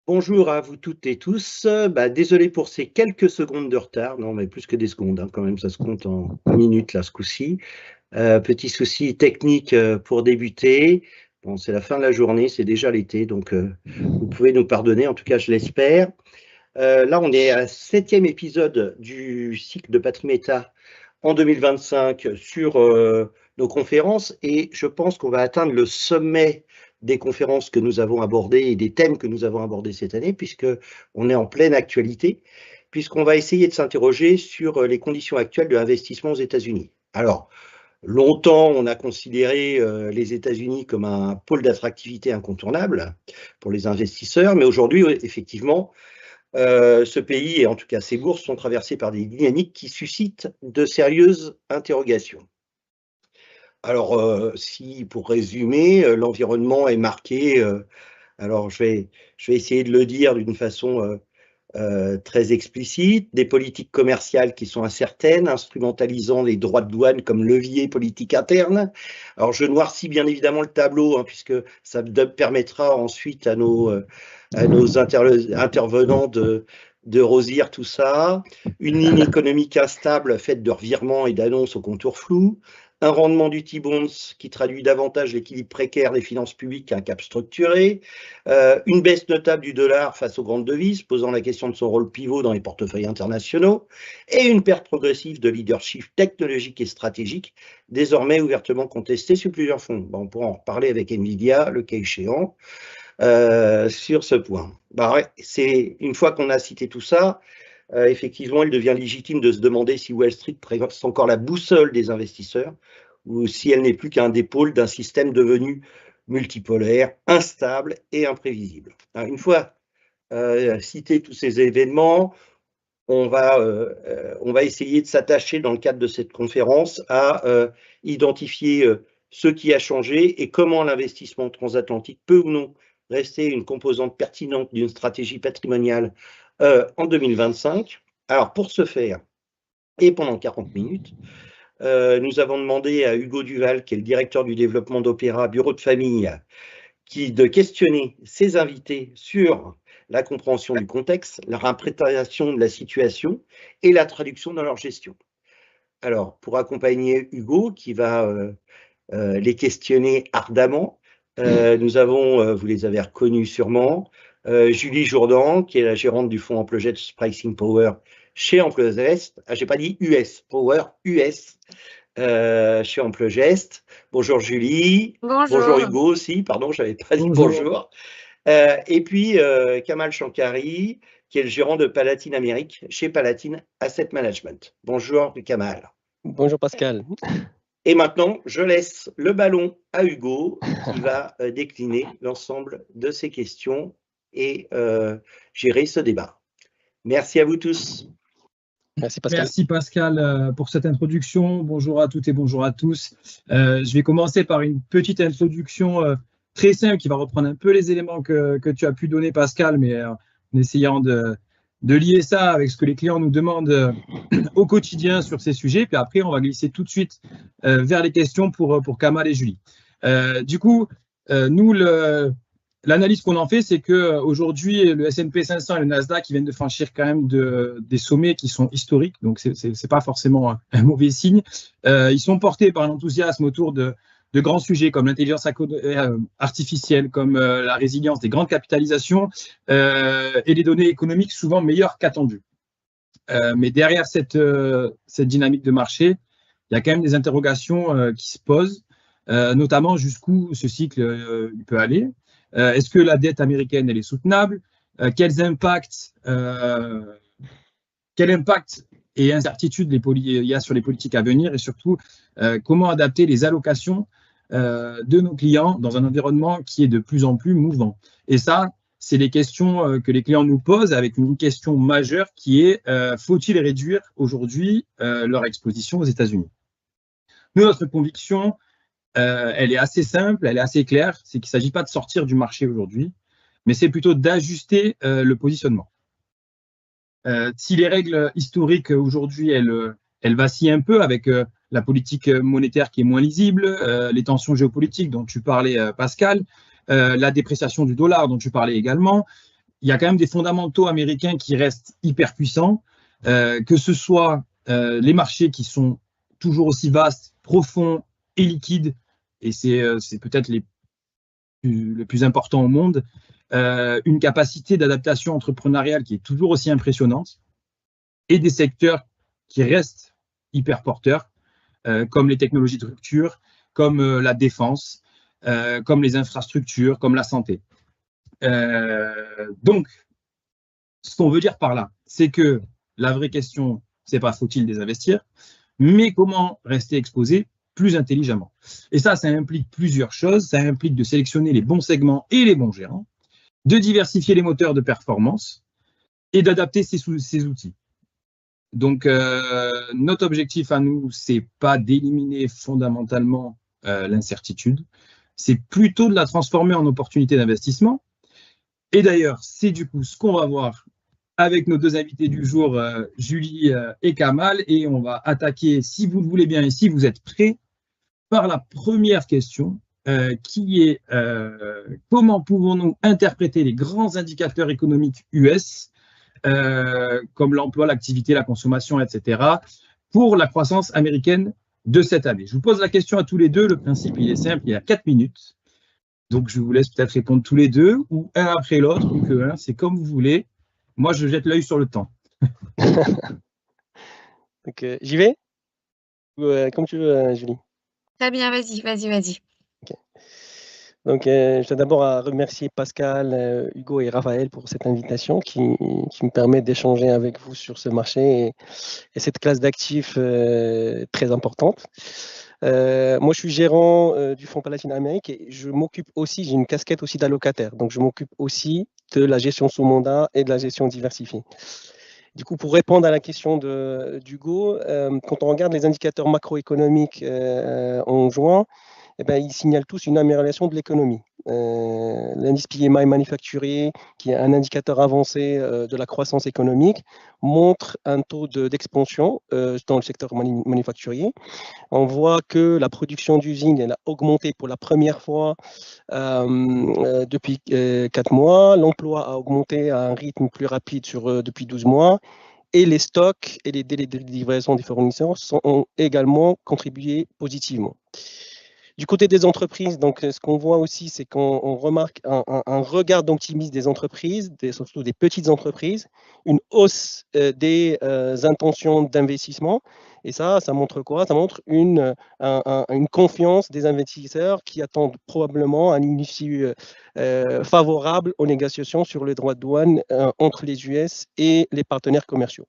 Bonjour à vous toutes et tous. Désolé pour ces quelques secondes de retard. Non, mais plus que des secondes, hein, quand même, ça se compte en minutes là, ce coup-ci. Petit souci technique pour débuter. Bon, c'est la fin de la journée, c'est déjà l'été, donc vous pouvez nous pardonner, en tout cas, je l'espère. Là, on est à 7e épisode du cycle de Patriméta en 2025 sur nos conférences et je pense qu'on va atteindre le sommet des conférences que nous avons abordées et des thèmes que nous avons abordés cette année, puisqu'on est en pleine actualité, puisqu'on va essayer de s'interroger sur les conditions actuelles de l'investissement aux États-Unis. Alors, longtemps, on a considéré les États-Unis comme un pôle d'attractivité incontournable pour les investisseurs, mais aujourd'hui, effectivement, ce pays, et en tout cas ses bourses, sont traversées par des dynamiques qui suscitent de sérieuses interrogations. Alors, si pour résumer, l'environnement est marqué, alors je vais essayer de le dire d'une façon très explicite, des politiques commerciales qui sont incertaines, instrumentalisant les droits de douane comme levier politique interne. Alors, je noircis bien évidemment le tableau, hein, puisque ça permettra ensuite à nos intervenants de rosir tout ça. Une ligne économique instable faite de revirements et d'annonces aux contours flous. Un rendement du T-bonds qui traduit davantage l'équilibre précaire des finances publiques qu'un cap structuré. Une baisse notable du dollar face aux grandes devises, posant la question de son rôle pivot dans les portefeuilles internationaux. Et une perte progressive de leadership technologique et stratégique, désormais ouvertement contestée sur plusieurs fronts. Bon, on pourra en reparler avec Nvidia, le cas échéant, sur ce point. Ouais, une fois qu'on a cité tout ça, effectivement, il devient légitime de se demander si Wall Street reste encore la boussole des investisseurs ou si elle n'est plus qu'un dépôle d'un système devenu multipolaire, instable et imprévisible. Alors, une fois cités tous ces événements, on va essayer de s'attacher dans le cadre de cette conférence à identifier ce qui a changé et comment l'investissement transatlantique peut ou non rester une composante pertinente d'une stratégie patrimoniale en 2025. Alors, pour ce faire, et pendant 40 minutes, nous avons demandé à Hugo Duval, qui est le directeur du développement d'Opéra, bureau de famille, de questionner ses invités sur la compréhension du contexte, leur interprétation de la situation et la traduction dans leur gestion. Alors, pour accompagner Hugo, qui va les questionner ardemment, nous avons, vous les avez reconnus sûrement, Julie Jourdan, qui est la gérante du fonds Amplogest Pricing Power chez Amplogest. Ah, j'ai pas dit US, Power US, chez Amplogest. Bonjour Julie. Bonjour Bonjour. Hugo aussi, pardon, je n'avais pas dit Bonjour. bonjour. Et puis Kamal Shankari, qui est le gérant de Palatine Amérique chez Palatine Asset Management. Bonjour Kamal. Bonjour Pascal. Et maintenant, je laisse le ballon à Hugo qui va décliner l'ensemble de ces questions et gérer ce débat. Merci à vous tous. Merci Pascal. Merci Pascal pour cette introduction. Bonjour à toutes et bonjour à tous. Je vais commencer par une petite introduction très simple qui va reprendre un peu les éléments que tu as pu donner Pascal, mais en essayant de lier ça avec ce que les clients nous demandent au quotidien sur ces sujets. Puis après, on va glisser tout de suite vers les questions pour Kamal et Julie. Du coup, nous, l'analyse qu'on en fait, c'est qu'aujourd'hui, le S&P 500 et le Nasdaq viennent de franchir quand même des sommets qui sont historiques, donc ce n'est pas forcément un mauvais signe. Ils sont portés par l'enthousiasme autour de grands sujets comme l'intelligence artificielle, comme la résilience des grandes capitalisations et des données économiques souvent meilleures qu'attendues. Mais derrière cette dynamique de marché, il y a quand même des interrogations qui se posent, notamment jusqu'où ce cycle il peut aller. Est-ce que la dette américaine elle est soutenable? Quel impact et incertitudes il y a sur les politiques à venir et surtout comment adapter les allocations de nos clients dans un environnement qui est de plus en plus mouvant. Et ça, c'est les questions que les clients nous posent avec une question majeure qui est faut-il réduire aujourd'hui leur exposition aux États-Unis? Nous, notre conviction, elle est assez simple, elle est assez claire, c'est qu'il ne s'agit pas de sortir du marché aujourd'hui, mais c'est plutôt d'ajuster le positionnement. Si les règles historiques aujourd'hui, elles vacillent un peu avec la politique monétaire qui est moins lisible, les tensions géopolitiques dont tu parlais, Pascal, la dépréciation du dollar dont tu parlais également, il y a quand même des fondamentaux américains qui restent hyper puissants, que ce soit les marchés qui sont toujours aussi vastes, profonds et liquides, et c'est peut-être le plus important au monde, une capacité d'adaptation entrepreneuriale qui est toujours aussi impressionnante, et des secteurs qui restent hyper porteurs, comme les technologies de rupture, comme la défense, comme les infrastructures, comme la santé. Donc, ce qu'on veut dire par là, c'est que la vraie question, c'est pas faut-il désinvestir, mais comment rester exposé plus intelligemment. Et ça implique plusieurs choses. Ça implique de sélectionner les bons segments et les bons gérants, de diversifier les moteurs de performance et d'adapter ces outils. Donc, notre objectif à nous, c'est pas d'éliminer fondamentalement l'incertitude, c'est plutôt de la transformer en opportunité d'investissement. Et d'ailleurs, c'est du coup ce qu'on va voir avec nos deux invités du jour, Julie et Kamal, et on va attaquer, si vous le voulez bien et si vous êtes prêts, par la première question, qui est comment pouvons-nous interpréter les grands indicateurs économiques US, comme l'emploi, l'activité, la consommation, etc., pour la croissance américaine de cette année. Je vous pose la question à tous les deux. Le principe, il est simple, il y a 4 minutes. Donc, je vous laisse peut-être répondre tous les deux, ou un après l'autre, ou que un, c'est comme vous voulez. Moi, je jette l'œil sur le temps. Donc, j'y vais comme tu veux, Julie. Très bien, vas-y. Okay. Donc, je tiens d'abord à remercier Pascal, Hugo et Raphaël pour cette invitation qui me permet d'échanger avec vous sur ce marché et cette classe d'actifs très importante. Moi, je suis gérant du Fonds Palatine Amérique et je m'occupe aussi, j'ai une casquette aussi d'allocataire. Donc, je m'occupe aussi de la gestion sous mandat et de la gestion diversifiée. Du coup, pour répondre à la question d'Hugo, quand on regarde les indicateurs macroéconomiques en juin, eh ben, ils signalent tous une amélioration de l'économie. L'indice PMI manufacturier, qui est un indicateur avancé de la croissance économique, montre un taux d'expansion dans le secteur manufacturier. On voit que la production d'usines elle a augmenté pour la première fois depuis 4 mois. L'emploi a augmenté à un rythme plus rapide depuis 12 mois. Et les stocks et les délais de livraison des fournisseurs ont également contribué positivement. Du côté des entreprises, donc, ce qu'on voit aussi, c'est qu'on remarque un regard d'optimisme des entreprises, surtout des petites entreprises, une hausse des intentions d'investissement. Et ça montre quoi? Ça montre une confiance des investisseurs qui attendent probablement une issue favorable aux négociations sur les droits de douane entre les US et les partenaires commerciaux.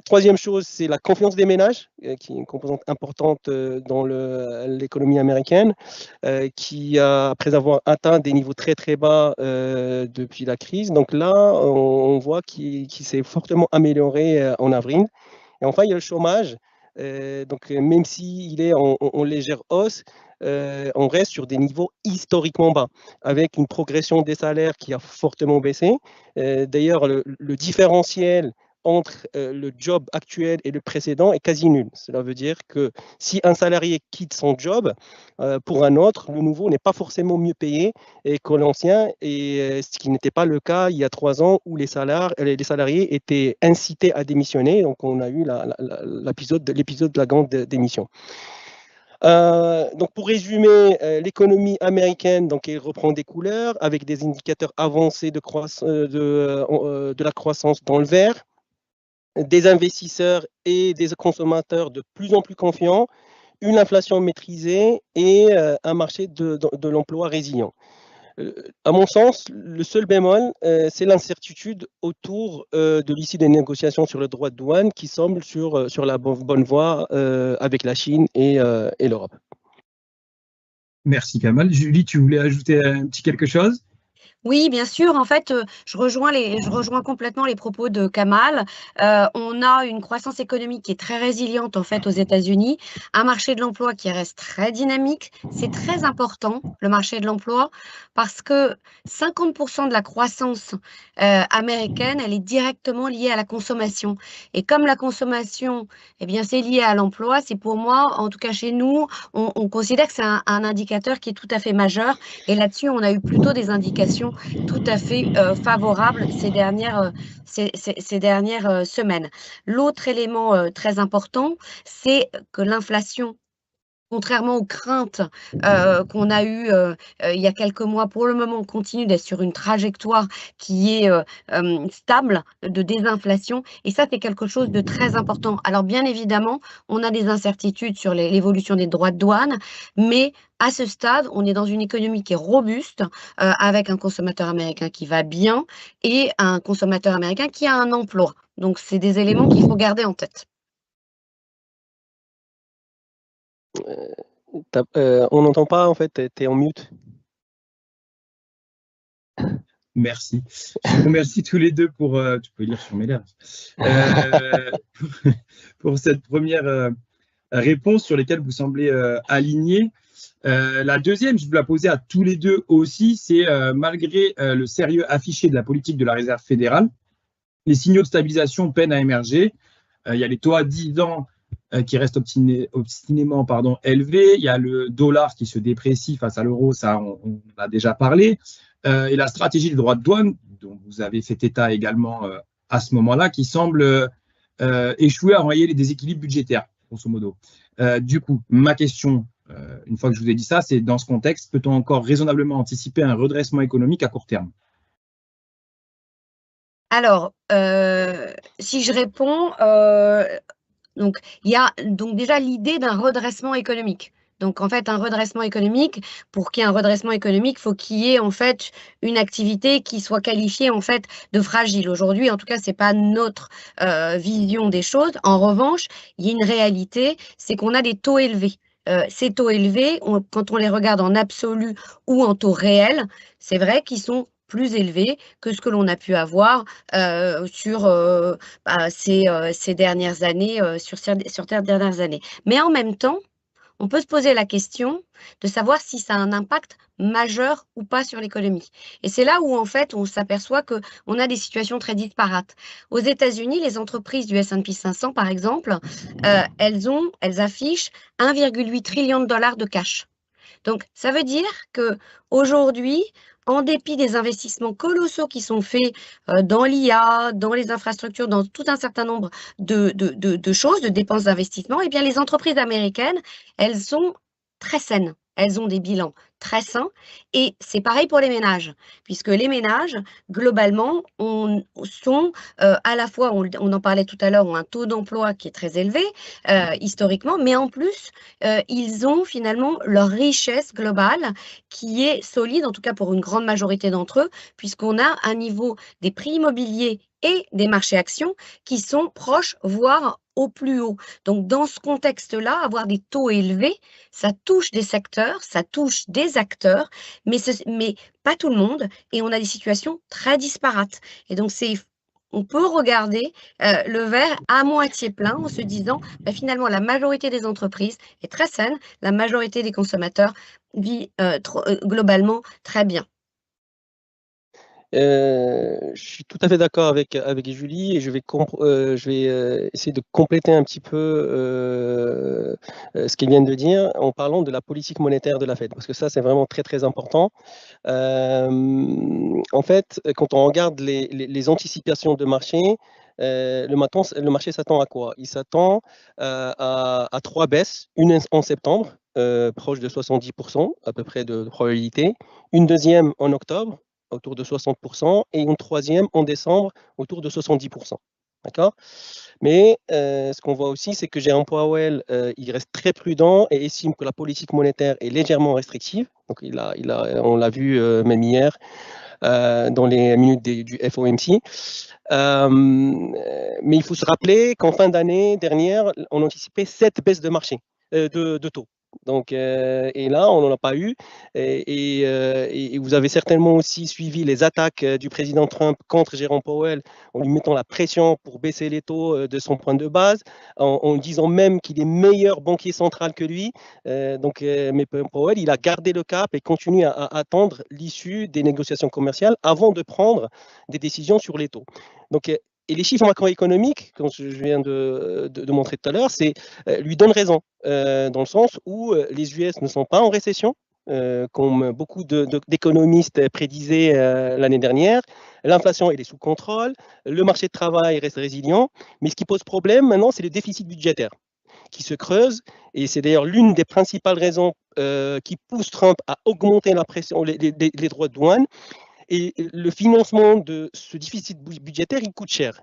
Troisième chose, c'est la confiance des ménages, qui est une composante importante dans l'économie américaine, qui après avoir atteint des niveaux très très bas depuis la crise. Donc là, on voit qu'il s'est fortement amélioré en avril. Et enfin, il y a le chômage. Donc même s'il est en légère hausse, on reste sur des niveaux historiquement bas, avec une progression des salaires qui a fortement baissé. D'ailleurs, le différentiel entre le job actuel et le précédent est quasi nul. Cela veut dire que si un salarié quitte son job pour un autre, le nouveau n'est pas forcément mieux payé que l'ancien, et ce qui n'était pas le cas il y a 3 ans où les salariés étaient incités à démissionner. Donc on a eu l'épisode de la grande démission. Donc pour résumer, l'économie américaine, donc, elle reprend des couleurs avec des indicateurs avancés de la croissance dans le vert, des investisseurs et des consommateurs de plus en plus confiants, une inflation maîtrisée et un marché de l'emploi résilient. À mon sens, le seul bémol, c'est l'incertitude autour de l'issue des négociations sur le droit de douane qui semble sur la bonne voie avec la Chine et l'Europe. Merci Kamal. Julie, tu voulais ajouter un petit quelque chose? Oui, bien sûr. En fait, je rejoins complètement les propos de Kamal. On a une croissance économique qui est très résiliente en fait aux États-Unis, un marché de l'emploi qui reste très dynamique. C'est très important, le marché de l'emploi, parce que 50% de la croissance américaine, elle est directement liée à la consommation. Et comme la consommation, eh bien, c'est lié à l'emploi, c'est pour moi, en tout cas chez nous, on considère que c'est un indicateur qui est tout à fait majeur. Et là-dessus, on a eu plutôt des indications situation tout à fait favorable ces dernières semaines. L'autre élément très important, c'est que l'inflation, contrairement aux craintes qu'on a eues il y a quelques mois, pour le moment, on continue d'être sur une trajectoire qui est stable de désinflation. Et ça, c'est quelque chose de très important. Alors, bien évidemment, on a des incertitudes sur l'évolution des droits de douane, mais à ce stade, on est dans une économie qui est robuste, avec un consommateur américain qui va bien et un consommateur américain qui a un emploi. Donc, c'est des éléments qu'il faut garder en tête. On n'entend pas, en fait, tu es en mute. Merci. Je vous remercie tous les deux pour, tu peux lire sur mes lèvres, pour cette première réponse sur lesquelles vous semblez alignés. La deuxième, je vais la poser à tous les deux aussi, c'est malgré le sérieux affiché de la politique de la Réserve fédérale, les signaux de stabilisation peinent à émerger. Il y a les taux à 10 ans qui restent obstinément élevés. Il y a le dollar qui se déprécie face à l'euro, ça on a déjà parlé. Et la stratégie des droits de douane, dont vous avez fait état également à ce moment-là, qui semble échouer à enrayer les déséquilibres budgétaires, grosso modo. Du coup, ma question, une fois que je vous ai dit ça, c'est dans ce contexte, peut-on encore raisonnablement anticiper un redressement économique à court terme? Alors, si je réponds, donc il y a donc déjà l'idée d'un redressement économique. Donc en fait, un redressement économique, pour qu'il y ait un redressement économique, il faut qu'il y ait en fait une activité qui soit qualifiée en fait de fragile. Aujourd'hui, en tout cas, c'est pas notre vision des choses. En revanche, il y a une réalité, c'est qu'on a des taux élevés. Ces taux élevés, quand on les regarde en absolu ou en taux réel, c'est vrai qu'ils sont plus élevés que ce que l'on a pu avoir sur ces dernières années, sur ces dernières années. Mais en même temps, on peut se poser la question de savoir si ça a un impact majeur ou pas sur l'économie. Et c'est là où, en fait, on s'aperçoit qu'on a des situations très disparates. Aux États-Unis, les entreprises du S&P 500, par exemple, elles affichent 1,8 trillion de dollars de cash. Donc, ça veut dire qu'aujourd'hui, en dépit des investissements colossaux qui sont faits dans l'IA, dans les infrastructures, dans tout un certain nombre de choses, de dépenses d'investissement, eh bien, les entreprises américaines, elles sont très saines. Elles ont des bilans très sains et c'est pareil pour les ménages, puisque les ménages, globalement, sont à la fois, on en parlait tout à l'heure, ont un taux d'emploi qui est très élevé historiquement, mais en plus, ils ont finalement leur richesse globale qui est solide, en tout cas pour une grande majorité d'entre eux, puisqu'on a un niveau des prix immobiliers et des marchés actions qui sont proches, voire au plus haut. Donc, dans ce contexte-là, avoir des taux élevés, ça touche des secteurs, ça touche des acteurs, mais pas tout le monde, et on a des situations très disparates. Et donc, on peut regarder le verre à moitié plein en se disant finalement la majorité des entreprises est très saine, la majorité des consommateurs vit globalement très bien. Je suis tout à fait d'accord avec Julie et je vais essayer de compléter un petit peu ce qu'elle vient de dire en parlant de la politique monétaire de la Fed, parce que ça, c'est vraiment très, très important. En fait, quand on regarde les anticipations de marché, le marché s'attend à quoi? Il s'attend à 3 baisses, une en septembre, proche de 70% à peu près de probabilité, une deuxième en octobre, autour de 60%, et une troisième en décembre, autour de 70%. D'accord? Mais ce qu'on voit aussi, c'est que Jérôme Powell, il reste très prudent et estime que la politique monétaire est légèrement restrictive. Donc, on l'a vu même hier dans les minutes du FOMC. Mais il faut se rappeler qu'en fin d'année dernière, on anticipait 7 baisses de marché, de taux. Donc, et là, on n'en a pas eu. Et vous avez certainement aussi suivi les attaques du président Trump contre Jérôme Powell en lui mettant la pression pour baisser les taux de son point de base, en disant même qu'il est meilleur banquier central que lui. Mais Powell, il a gardé le cap et continue à attendre l'issue des négociations commerciales avant de prendre des décisions sur les taux. Donc, et les chiffres macroéconomiques, comme je viens de montrer tout à l'heure, lui donnent raison, dans le sens où les US ne sont pas en récession, comme beaucoup d'économistes prédisaient l'année dernière. L'inflation, elle est sous contrôle, le marché de travail reste résilient, mais ce qui pose problème maintenant, c'est le déficit budgétaire qui se creuse, et c'est d'ailleurs l'une des principales raisons qui pousse Trump à augmenter la pression, les droits de douane. Et le financement de ce déficit budgétaire, il coûte cher.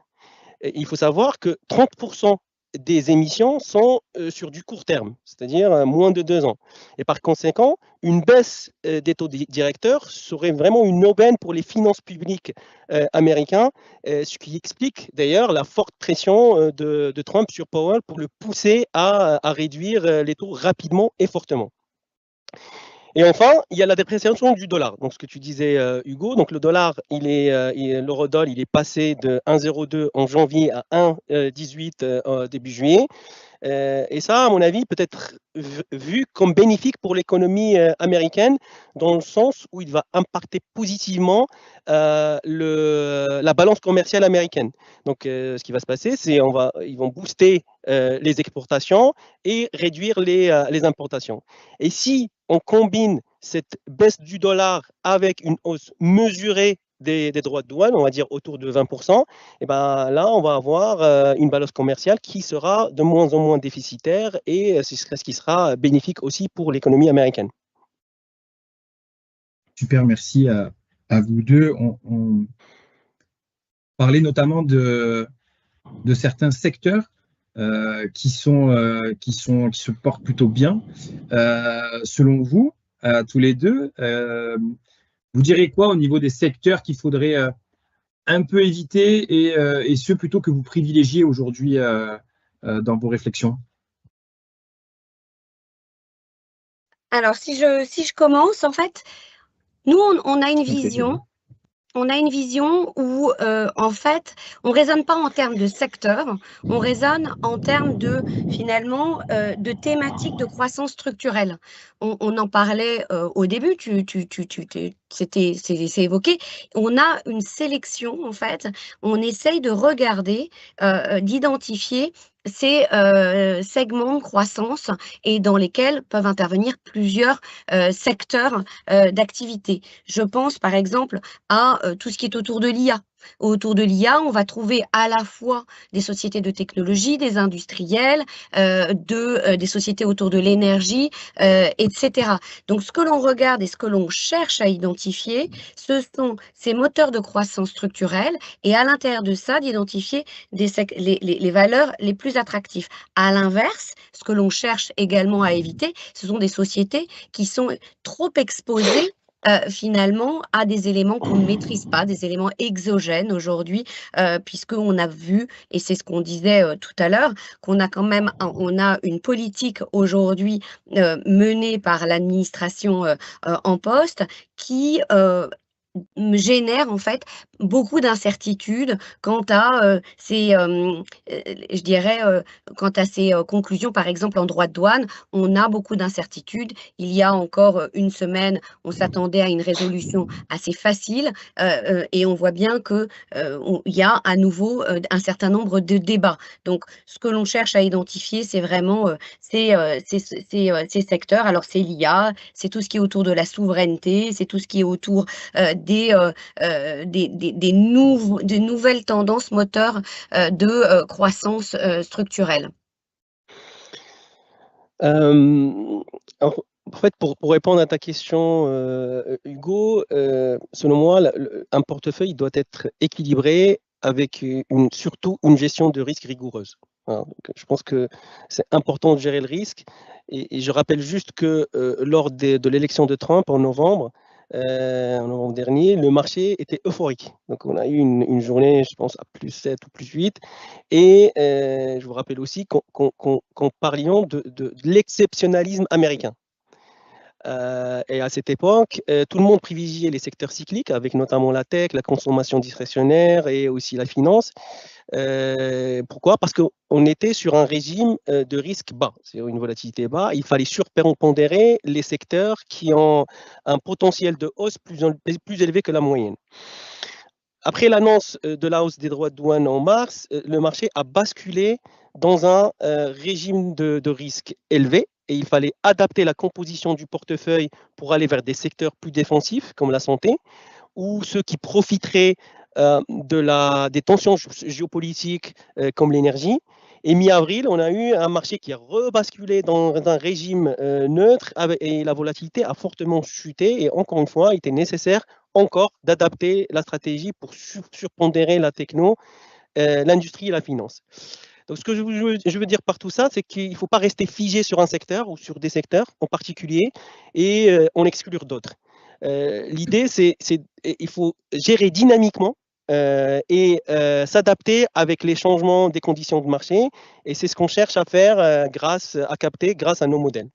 Et il faut savoir que 30% des émissions sont sur du court terme, c'est-à-dire moins de 2 ans. Et par conséquent, une baisse des taux directeurs serait vraiment une aubaine pour les finances publiques américaines, ce qui explique d'ailleurs la forte pression de Trump sur Powell pour le pousser à réduire les taux rapidement et fortement. Et enfin, il y a la dépréciation du dollar. Donc, ce que tu disais, Hugo, donc le dollar, l'eurodoll, il est passé de 1,02 en janvier à 1,18 début juillet. Et ça, à mon avis, peut être vu comme bénéfique pour l'économie américaine, dans le sens où il va impacter positivement la balance commerciale américaine. Donc, ce qui va se passer, c'est ils vont booster les exportations et réduire les importations. Et si on combine cette baisse du dollar avec une hausse mesurée des droits de douane, on va dire autour de 20%, et ben là, on va avoir une balance commerciale qui sera de moins en moins déficitaire, et ce qui sera bénéfique aussi pour l'économie américaine. Super, merci à vous deux. On parlait notamment de certains secteurs qui se portent plutôt bien. Selon vous, tous les deux, vous direz quoi au niveau des secteurs qu'il faudrait un peu éviter, et ceux plutôt que vous privilégiez aujourd'hui dans vos réflexions? Alors, si je commence, en fait, nous, on a une vision. On a une vision où, en fait, on ne raisonne pas en termes de secteur, on raisonne en termes de, finalement, de thématiques de croissance structurelle. On en parlait au début, c'est évoqué. On a une sélection, en fait, on essaye de regarder, d'identifier ces segments de croissance et dans lesquels peuvent intervenir plusieurs secteurs d'activité. Je pense, par exemple, à tout ce qui est autour de l'IA. Autour de l'IA, on va trouver à la fois des sociétés de technologie, des industriels, des sociétés autour de l'énergie, etc. Donc, ce que l'on regarde et ce que l'on cherche à identifier, ce sont ces moteurs de croissance structurelle, et à l'intérieur de ça, d'identifier les valeurs les plus attractives. À l'inverse, ce que l'on cherche également à éviter, ce sont des sociétés qui sont trop exposées finalement à des éléments qu'on ne maîtrise pas, des éléments exogènes aujourd'hui, puisqu'on a vu, et c'est ce qu'on disait tout à l'heure, qu'on a quand même on a une politique aujourd'hui menée par l'administration en poste qui génère en fait beaucoup d'incertitudes quant à je dirais, quant à ces conclusions. Par exemple, en droit de douane, on a beaucoup d'incertitudes. Il y a encore une semaine, on s'attendait à une résolution assez facile, et on voit bien que il y a à nouveau un certain nombre de débats. Donc, ce que l'on cherche à identifier, c'est vraiment ces secteurs. Alors, c'est l'IA, c'est tout ce qui est autour de la souveraineté, c'est tout ce qui est autour des nouvelles tendances moteurs de croissance structurelle. Alors, en fait, pour répondre à ta question, Hugo, selon moi, un portefeuille doit être équilibré avec surtout une gestion de risque rigoureuse. Voilà, donc, je pense que c'est important de gérer le risque. Et je rappelle juste que lors de l'élection de Trump en novembre dernier, le marché était euphorique. Donc, on a eu une journée, je pense, à plus 7 ou plus 8. Et je vous rappelle aussi qu'on parlions de l'exceptionnalisme américain. Et à cette époque, tout le monde privilégiait les secteurs cycliques, avec notamment la tech, la consommation discrétionnaire et aussi la finance. Pourquoi? Parce qu'on était sur un régime de risque bas, c'est une volatilité bas. Il fallait surpondérer les secteurs qui ont un potentiel de hausse plus élevé que la moyenne. Après l'annonce de la hausse des droits de douane en mars, le marché a basculé dans un régime de risque élevé, et il fallait adapter la composition du portefeuille pour aller vers des secteurs plus défensifs comme la santé, ou ceux qui profiteraient des tensions géopolitiques comme l'énergie. Et mi-avril, on a eu un marché qui a rebasculé dans un régime neutre et la volatilité a fortement chuté. Et encore une fois, il était nécessaire encore d'adapter la stratégie pour surpondérer la techno, l'industrie et la finance. Donc, ce que je veux dire par tout ça, c'est qu'il ne faut pas rester figé sur un secteur ou sur des secteurs en particulier et en exclure d'autres. L'idée, c'est qu'il faut gérer dynamiquement et s'adapter avec les changements des conditions de marché. Et c'est ce qu'on cherche à faire grâce à nos modèles.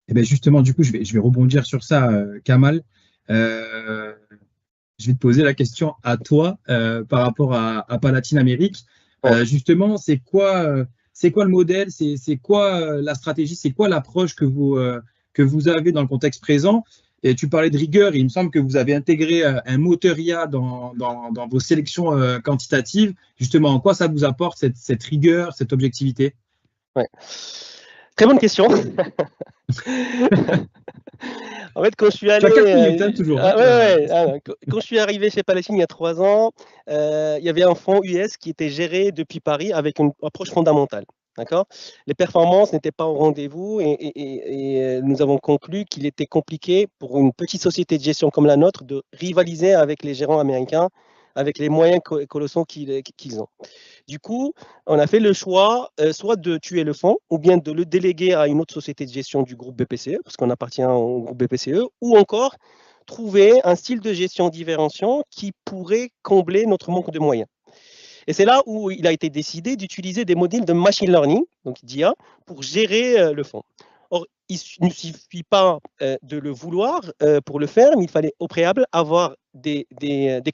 Et bien justement, du coup, je vais rebondir sur ça, Kamal. Je vais te poser la question à toi par rapport à Palatine Amérique. Justement, c'est quoi le modèle, c'est quoi la stratégie, c'est quoi l'approche que vous avez dans le contexte présent? Et tu parlais de rigueur, et il me semble que vous avez intégré un moteur IA dans vos sélections quantitatives. Justement, en quoi ça vous apporte cette rigueur, cette objectivité? Ouais. Très bonne question. En fait, quand je suis allé, quand je suis arrivé chez Palatine il y a 3 ans, il y avait un fonds US qui était géré depuis Paris avec une approche fondamentale. D'accord ? Les performances n'étaient pas au rendez-vous et nous avons conclu qu'il était compliqué pour une petite société de gestion comme la nôtre de rivaliser avec les gérants américains avec les moyens colossaux qu'ils ont. Du coup, on a fait le choix soit de tuer le fonds ou bien de le déléguer à une autre société de gestion du groupe BPCE, parce qu'on appartient au groupe BPCE, ou encore trouver un style de gestion différenciant qui pourrait combler notre manque de moyens. Et c'est là où il a été décidé d'utiliser des modèles de machine learning, donc d'IA, pour gérer le fonds. Or, il ne suffit pas de le vouloir pour le faire, mais il fallait au préalable avoir des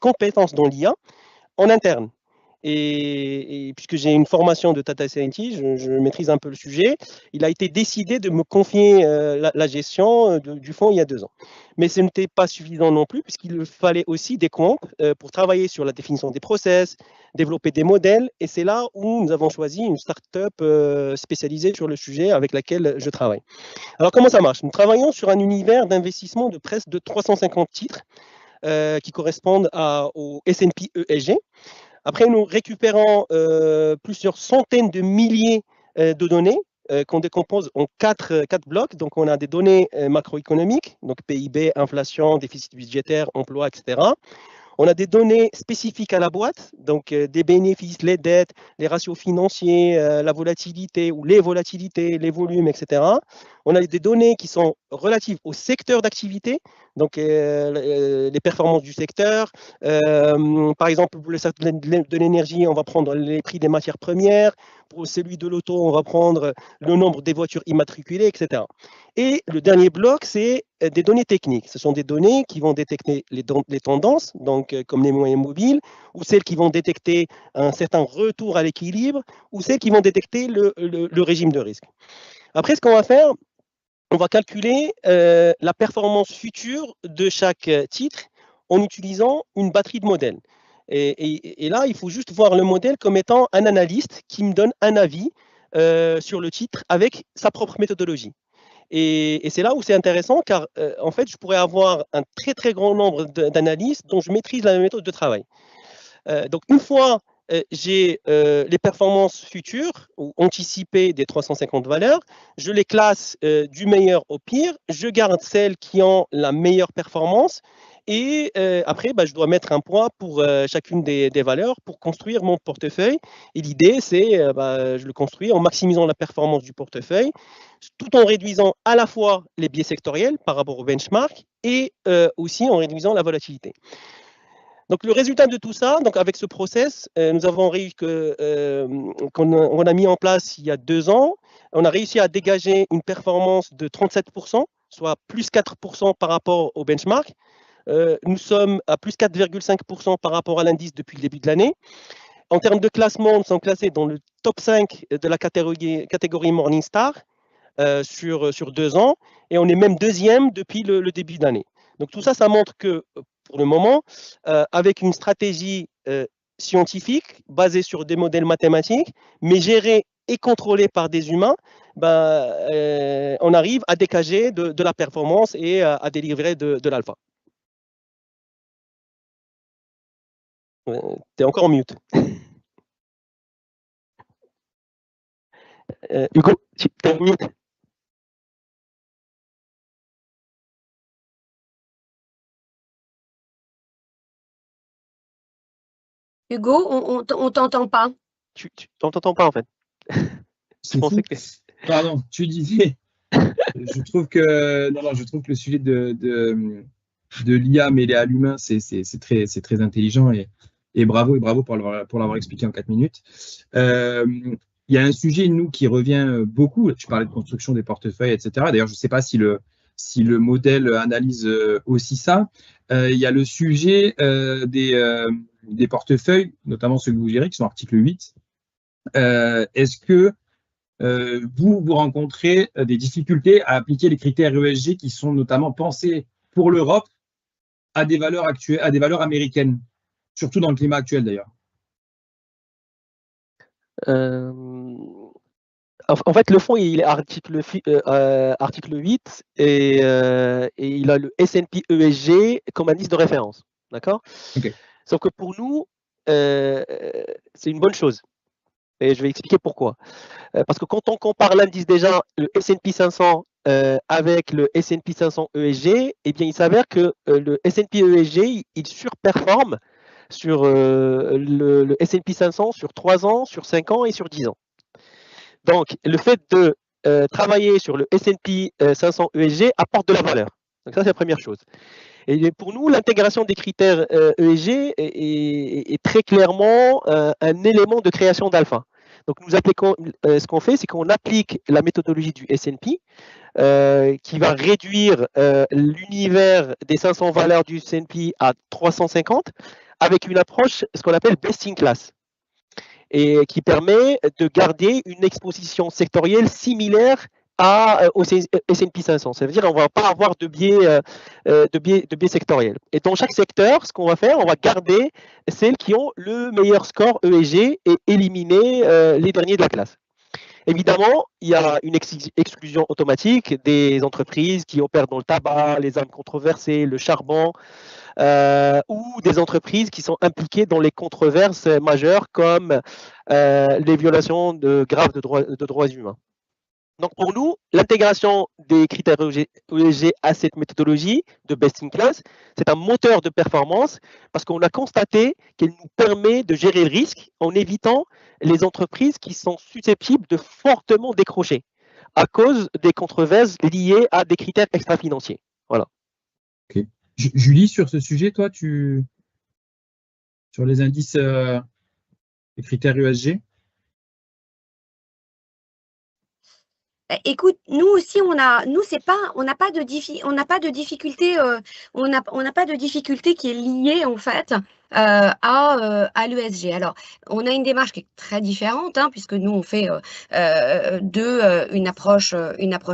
compétences dans l'IA en interne. Et puisque j'ai une formation de data scientist, je maîtrise un peu le sujet, il a été décidé de me confier la gestion du fonds il y a 2 ans. Mais ce n'était pas suffisant non plus, puisqu'il fallait aussi des comptes pour travailler sur la définition des process, développer des modèles, et c'est là où nous avons choisi une start-up spécialisée sur le sujet avec laquelle je travaille. Alors comment ça marche? Nous travaillons sur un univers d'investissement de presque de 350 titres qui correspondent au S&P ESG. Après, nous récupérons plusieurs centaines de milliers de données qu'on décompose en 4 blocs. Donc, on a des données macroéconomiques, donc PIB, inflation, déficit budgétaire, emploi, etc. On a des données spécifiques à la boîte, donc des bénéfices, les dettes, les ratios financiers, la volatilité ou les volatilités, les volumes, etc. On a des données qui sont relatives au secteur d'activité, donc les performances du secteur. Par exemple, pour le secteur de l'énergie, on va prendre les prix des matières premières. Pour celui de l'auto, on va prendre le nombre des voitures immatriculées, etc. Et le dernier bloc, c'est des données techniques. Ce sont des données qui vont détecter les tendances, donc comme les moyens mobiles, ou celles qui vont détecter un certain retour à l'équilibre, ou celles qui vont détecter le régime de risque. Après, ce qu'on va faire, on va calculer la performance future de chaque titre en utilisant une batterie de modèles. Et là, il faut juste voir le modèle comme étant un analyste qui me donne un avis sur le titre avec sa propre méthodologie. Et c'est là où c'est intéressant car en fait, je pourrais avoir un très très grand nombre d'analystes dont je maîtrise la méthode de travail. Donc une fois j'ai les performances futures ou anticipées des 350 valeurs, je les classe du meilleur au pire, je garde celles qui ont la meilleure performance et après, je dois mettre un point pour chacune des valeurs pour construire mon portefeuille. Et l'idée, c'est je le construis en maximisant la performance du portefeuille, tout en réduisant à la fois les biais sectoriels par rapport au benchmark et aussi en réduisant la volatilité. Donc, le résultat de tout ça, donc avec ce process, nous avons réussi qu'on a mis en place il y a 2 ans, on a réussi à dégager une performance de 37%, soit plus 4% par rapport au benchmark. Nous sommes à plus 4,5% par rapport à l'indice depuis le début de l'année. En termes de classement, nous sommes classés dans le top 5 de la catégorie Morningstar sur 2 ans, et on est même 2e depuis le début d'année. Donc tout ça, ça montre que pour le moment, avec une stratégie scientifique basée sur des modèles mathématiques, mais gérée et contrôlée par des humains, on arrive à dégager de la performance et à délivrer de l'alpha. Tu es encore en mute. Hugo, tu es en mute. Hugo, on t'entend pas. On t'entend pas en fait. Je pensais que... Pardon, tu disais. Je trouve que le sujet de l'IA mêlée à l'humain, c'est très intelligent et bravo pour l'avoir expliqué en 4 minutes. Il y a un sujet, nous, qui revient beaucoup. Tu parlais de construction des portefeuilles, etc. D'ailleurs, je ne sais pas si le modèle analyse aussi ça. Il y a le sujet des portefeuilles, notamment ceux que vous gérez, qui sont article 8. Est-ce que vous rencontrez des difficultés à appliquer les critères ESG qui sont notamment pensés pour l'Europe à des valeurs actuelles, à des valeurs américaines, surtout dans le climat actuel d'ailleurs? En fait, le fonds, il est article 8 et il a le S&P ESG comme indice de référence. D'accord? Okay. Sauf que pour nous, c'est une bonne chose. Et je vais expliquer pourquoi. Parce que quand on compare l'indice déjà, le S&P 500 avec le S&P 500 ESG, eh bien, il s'avère que le S&P ESG, il surperforme sur le S&P 500 sur 3 ans, sur 5 ans et sur 10 ans. Donc, le fait de travailler sur le S&P 500 ESG apporte de la valeur. Donc ça, c'est la première chose. Et pour nous, l'intégration des critères ESG est très clairement un élément de création d'alpha. Donc, nous appliquons, ce qu'on fait, c'est qu'on applique la méthodologie du S&P qui va réduire l'univers des 500 valeurs du S&P à 350 avec une approche, ce qu'on appelle best in class, et qui permet de garder une exposition sectorielle similaire au S&P 500. Ça veut dire qu'on ne va pas avoir de biais sectoriel. Et dans chaque secteur, ce qu'on va faire, on va garder celles qui ont le meilleur score ESG et éliminer les derniers de la classe. Évidemment, il y a une exclusion automatique des entreprises qui opèrent dans le tabac, les armes controversées, le charbon, ou des entreprises qui sont impliquées dans les controverses majeures comme les violations graves de droits humains. Donc pour nous, l'intégration des critères ESG à cette méthodologie de best in class, c'est un moteur de performance parce qu'on a constaté qu'elle nous permet de gérer le risque en évitant les entreprises qui sont susceptibles de fortement décrocher à cause des controverses liées à des critères extra-financiers. Voilà. Okay. Julie, sur ce sujet, toi, sur les indices, les critères ESG? Écoute, nous aussi, on n'a pas de difficulté, on n'a pas de difficulté qui est liée en fait à l'ESG. Alors, on a une démarche qui est très différente, hein, puisque nous on fait une approche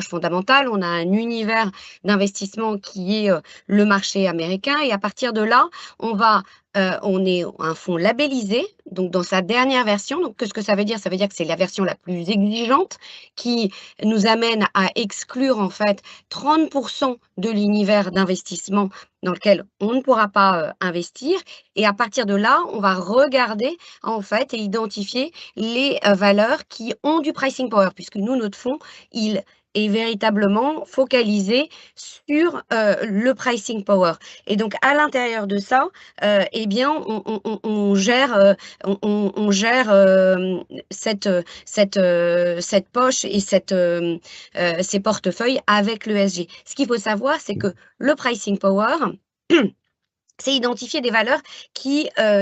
fondamentale. On a un univers d'investissement qui est le marché américain, et à partir de là, on est un fonds labellisé, donc dans sa dernière version. Donc, qu'est-ce que ça veut dire? Ça veut dire que c'est la version la plus exigeante qui nous amène à exclure en fait 30% de l'univers d'investissement dans lequel on ne pourra pas investir. Et à partir de là, on va regarder en fait et identifier les valeurs qui ont du pricing power, puisque nous, notre fonds, il est véritablement focalisé sur le pricing power. Et donc, à l'intérieur de ça, eh bien, on gère cette poche et ces portefeuilles avec l'ESG. Ce qu'il faut savoir, c'est que le pricing power, c'est identifier des valeurs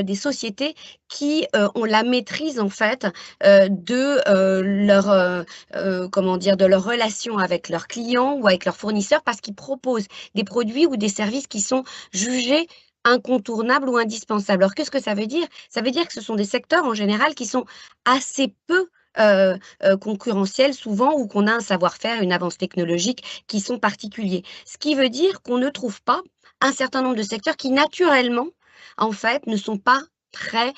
des sociétés qui ont la maîtrise en fait de leur relation avec leurs clients ou avec leurs fournisseurs, parce qu'ils proposent des produits ou des services qui sont jugés incontournables ou indispensables. Alors, qu'est-ce que ça veut dire? Ça veut dire que ce sont des secteurs en général qui sont assez peu concurrentiels souvent, ou qu'on a un savoir-faire, une avance technologique qui sont particuliers. Ce qui veut dire qu'on ne trouve pas un certain nombre de secteurs qui naturellement, en fait, ne sont pas très,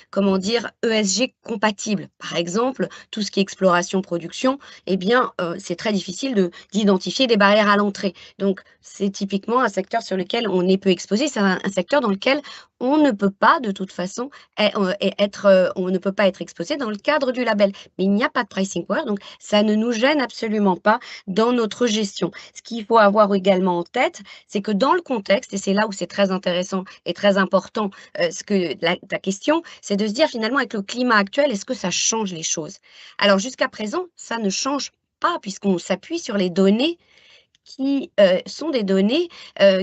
comment dire, ESG compatibles. Par exemple, tout ce qui est exploration, production, eh bien, c'est très difficile d'identifier des barrières à l'entrée. Donc, c'est typiquement un secteur sur lequel on est peu exposé. C'est un secteur dans lequel on ne peut pas, de toute façon, on ne peut pas être exposé dans le cadre du label. Mais il n'y a pas de pricing power, donc ça ne nous gêne absolument pas dans notre gestion. Ce qu'il faut avoir également en tête, c'est que dans le contexte, et c'est là où c'est très intéressant et très important, ta question, c'est de se dire finalement avec le climat actuel, est-ce que ça change les choses? Alors jusqu'à présent, ça ne change pas puisqu'on s'appuie sur les données qui sont des données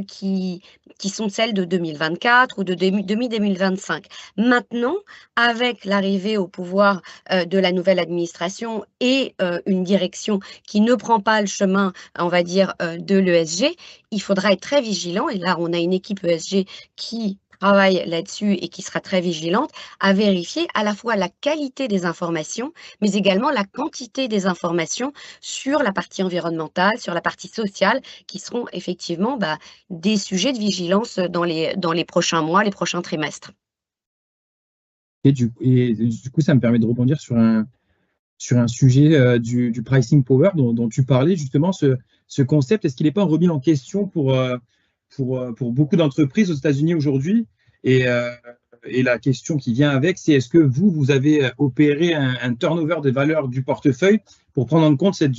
qui sont celles de 2024 ou de 2025. Maintenant, avec l'arrivée au pouvoir de la nouvelle administration et une direction qui ne prend pas le chemin, on va dire, de l'ESG, il faudra être très vigilant. Et là, on a une équipe ESG qui travaille là-dessus et qui sera très vigilante à vérifier à la fois la qualité des informations, mais également la quantité des informations sur la partie environnementale, sur la partie sociale, qui seront effectivement des sujets de vigilance dans les prochains mois, les prochains trimestres. Et du coup, ça me permet de rebondir sur un sujet du pricing power dont tu parlais, justement, ce concept. Est-ce qu'il n'est pas remis en question pour beaucoup d'entreprises aux États-Unis aujourd'hui? Et la question qui vient avec, c'est est-ce que vous avez opéré un turnover des valeurs du portefeuille pour prendre en compte cette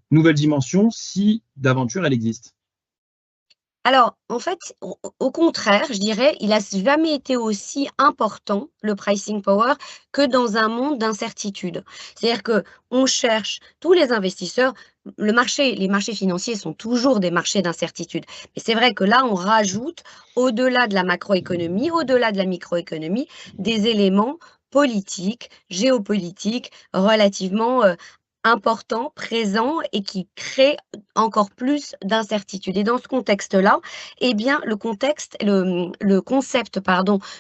nouvelle dimension, si d'aventure elle existe? Alors, en fait, au contraire, je dirais, il n'a jamais été aussi important, le pricing power, que dans un monde d'incertitude. C'est-à-dire qu'on cherche, tous les investisseurs, les marchés financiers sont toujours des marchés d'incertitude. Mais c'est vrai que là, on rajoute, au-delà de la macroéconomie, au-delà de la microéconomie, des éléments politiques, géopolitiques, relativement importants, présents et qui créent encore plus d'incertitude. Et dans ce contexte-là, eh bien, le concept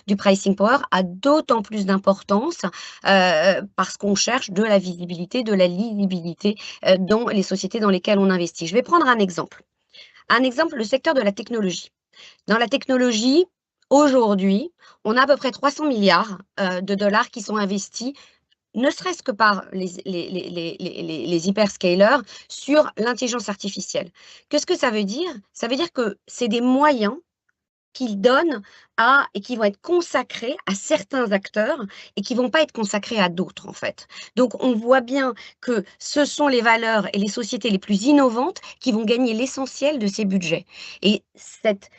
du pricing power a d'autant plus d'importance parce qu'on cherche de la visibilité, de la lisibilité dans les sociétés dans lesquelles on investit. Je vais prendre un exemple. Le secteur de la technologie. Dans la technologie, aujourd'hui, on a à peu près 300 milliards de dollars qui sont investis ne serait-ce que par les hyperscalers sur l'intelligence artificielle. Qu'est-ce que ça veut dire? Ça veut dire que c'est des moyens qu'ils donnent et qui vont être consacrés à certains acteurs et qui ne vont pas être consacrés à d'autres, en fait. Donc, on voit bien que ce sont les valeurs et les sociétés les plus innovantes qui vont gagner l'essentiel de ces budgets. Et cette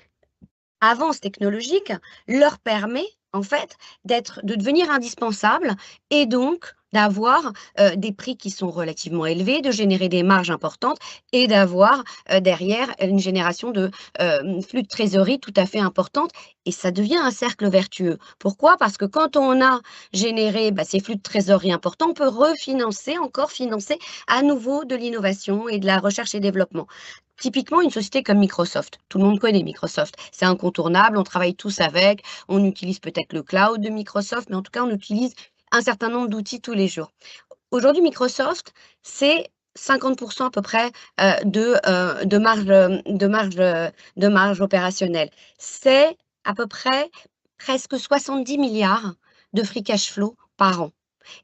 avance technologique leur permet en fait de devenir indispensable et donc d'avoir des prix qui sont relativement élevés, de générer des marges importantes et d'avoir derrière une génération de flux de trésorerie tout à fait importante. Et ça devient un cercle vertueux. Pourquoi? Parce que quand on a généré ces flux de trésorerie importants, on peut financer à nouveau de l'innovation et de la recherche et développement. Typiquement, une société comme Microsoft. Tout le monde connaît Microsoft. C'est incontournable, on travaille tous avec, on utilise peut-être le cloud de Microsoft, mais en tout cas, on utilise un certain nombre d'outils tous les jours. Aujourd'hui, Microsoft, c'est 50% à peu près de marge opérationnelle. C'est à peu près presque 70 milliards de free cash flow par an.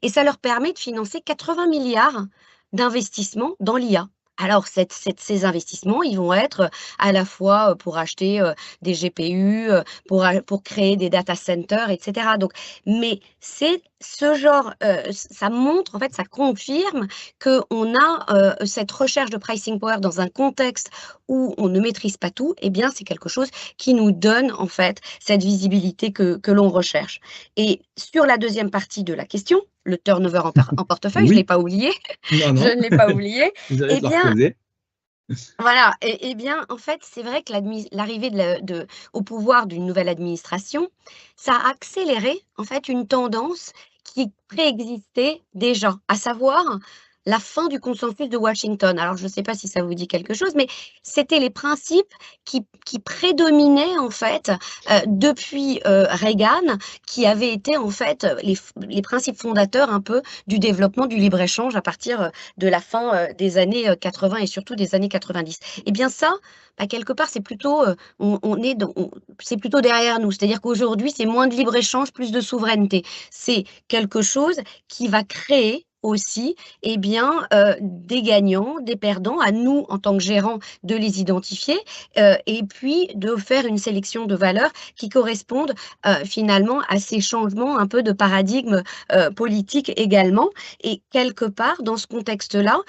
Et ça leur permet de financer 80 milliards d'investissements dans l'IA. Alors, ces investissements, ils vont être à la fois pour acheter des GPU, pour créer des data centers, etc. Donc, mais c'est ce genre, ça montre, en fait, ça confirme qu'on a cette recherche de pricing power dans un contexte où on ne maîtrise pas tout. Eh bien, c'est quelque chose qui nous donne, en fait, cette visibilité que l'on recherche. Et sur la deuxième partie de la question, le turnover en portefeuille, Oui. Je ne l'ai pas oublié. Non. Je ne l'ai pas oublié. Vous allez te la reposer. Voilà. Et bien, en fait, c'est vrai que l'arrivée au pouvoir d'une nouvelle administration, ça a accéléré, en fait, une tendance qui préexistait déjà, à savoir la fin du consensus de Washington. Alors, je ne sais pas si ça vous dit quelque chose, mais c'était les principes qui prédominaient en fait depuis Reagan, qui avaient été en fait les principes fondateurs un peu du développement du libre-échange à partir de la fin des années 80 et surtout des années 90. Eh bien ça, quelque part, c'est plutôt, c'est plutôt derrière nous. C'est-à-dire qu'aujourd'hui, c'est moins de libre-échange, plus de souveraineté. C'est quelque chose qui va créer aussi des gagnants, des perdants, à nous en tant que gérants de les identifier et puis de faire une sélection de valeurs qui correspondent finalement à ces changements un peu de paradigme politique également. Et quelque part, dans ce contexte-là,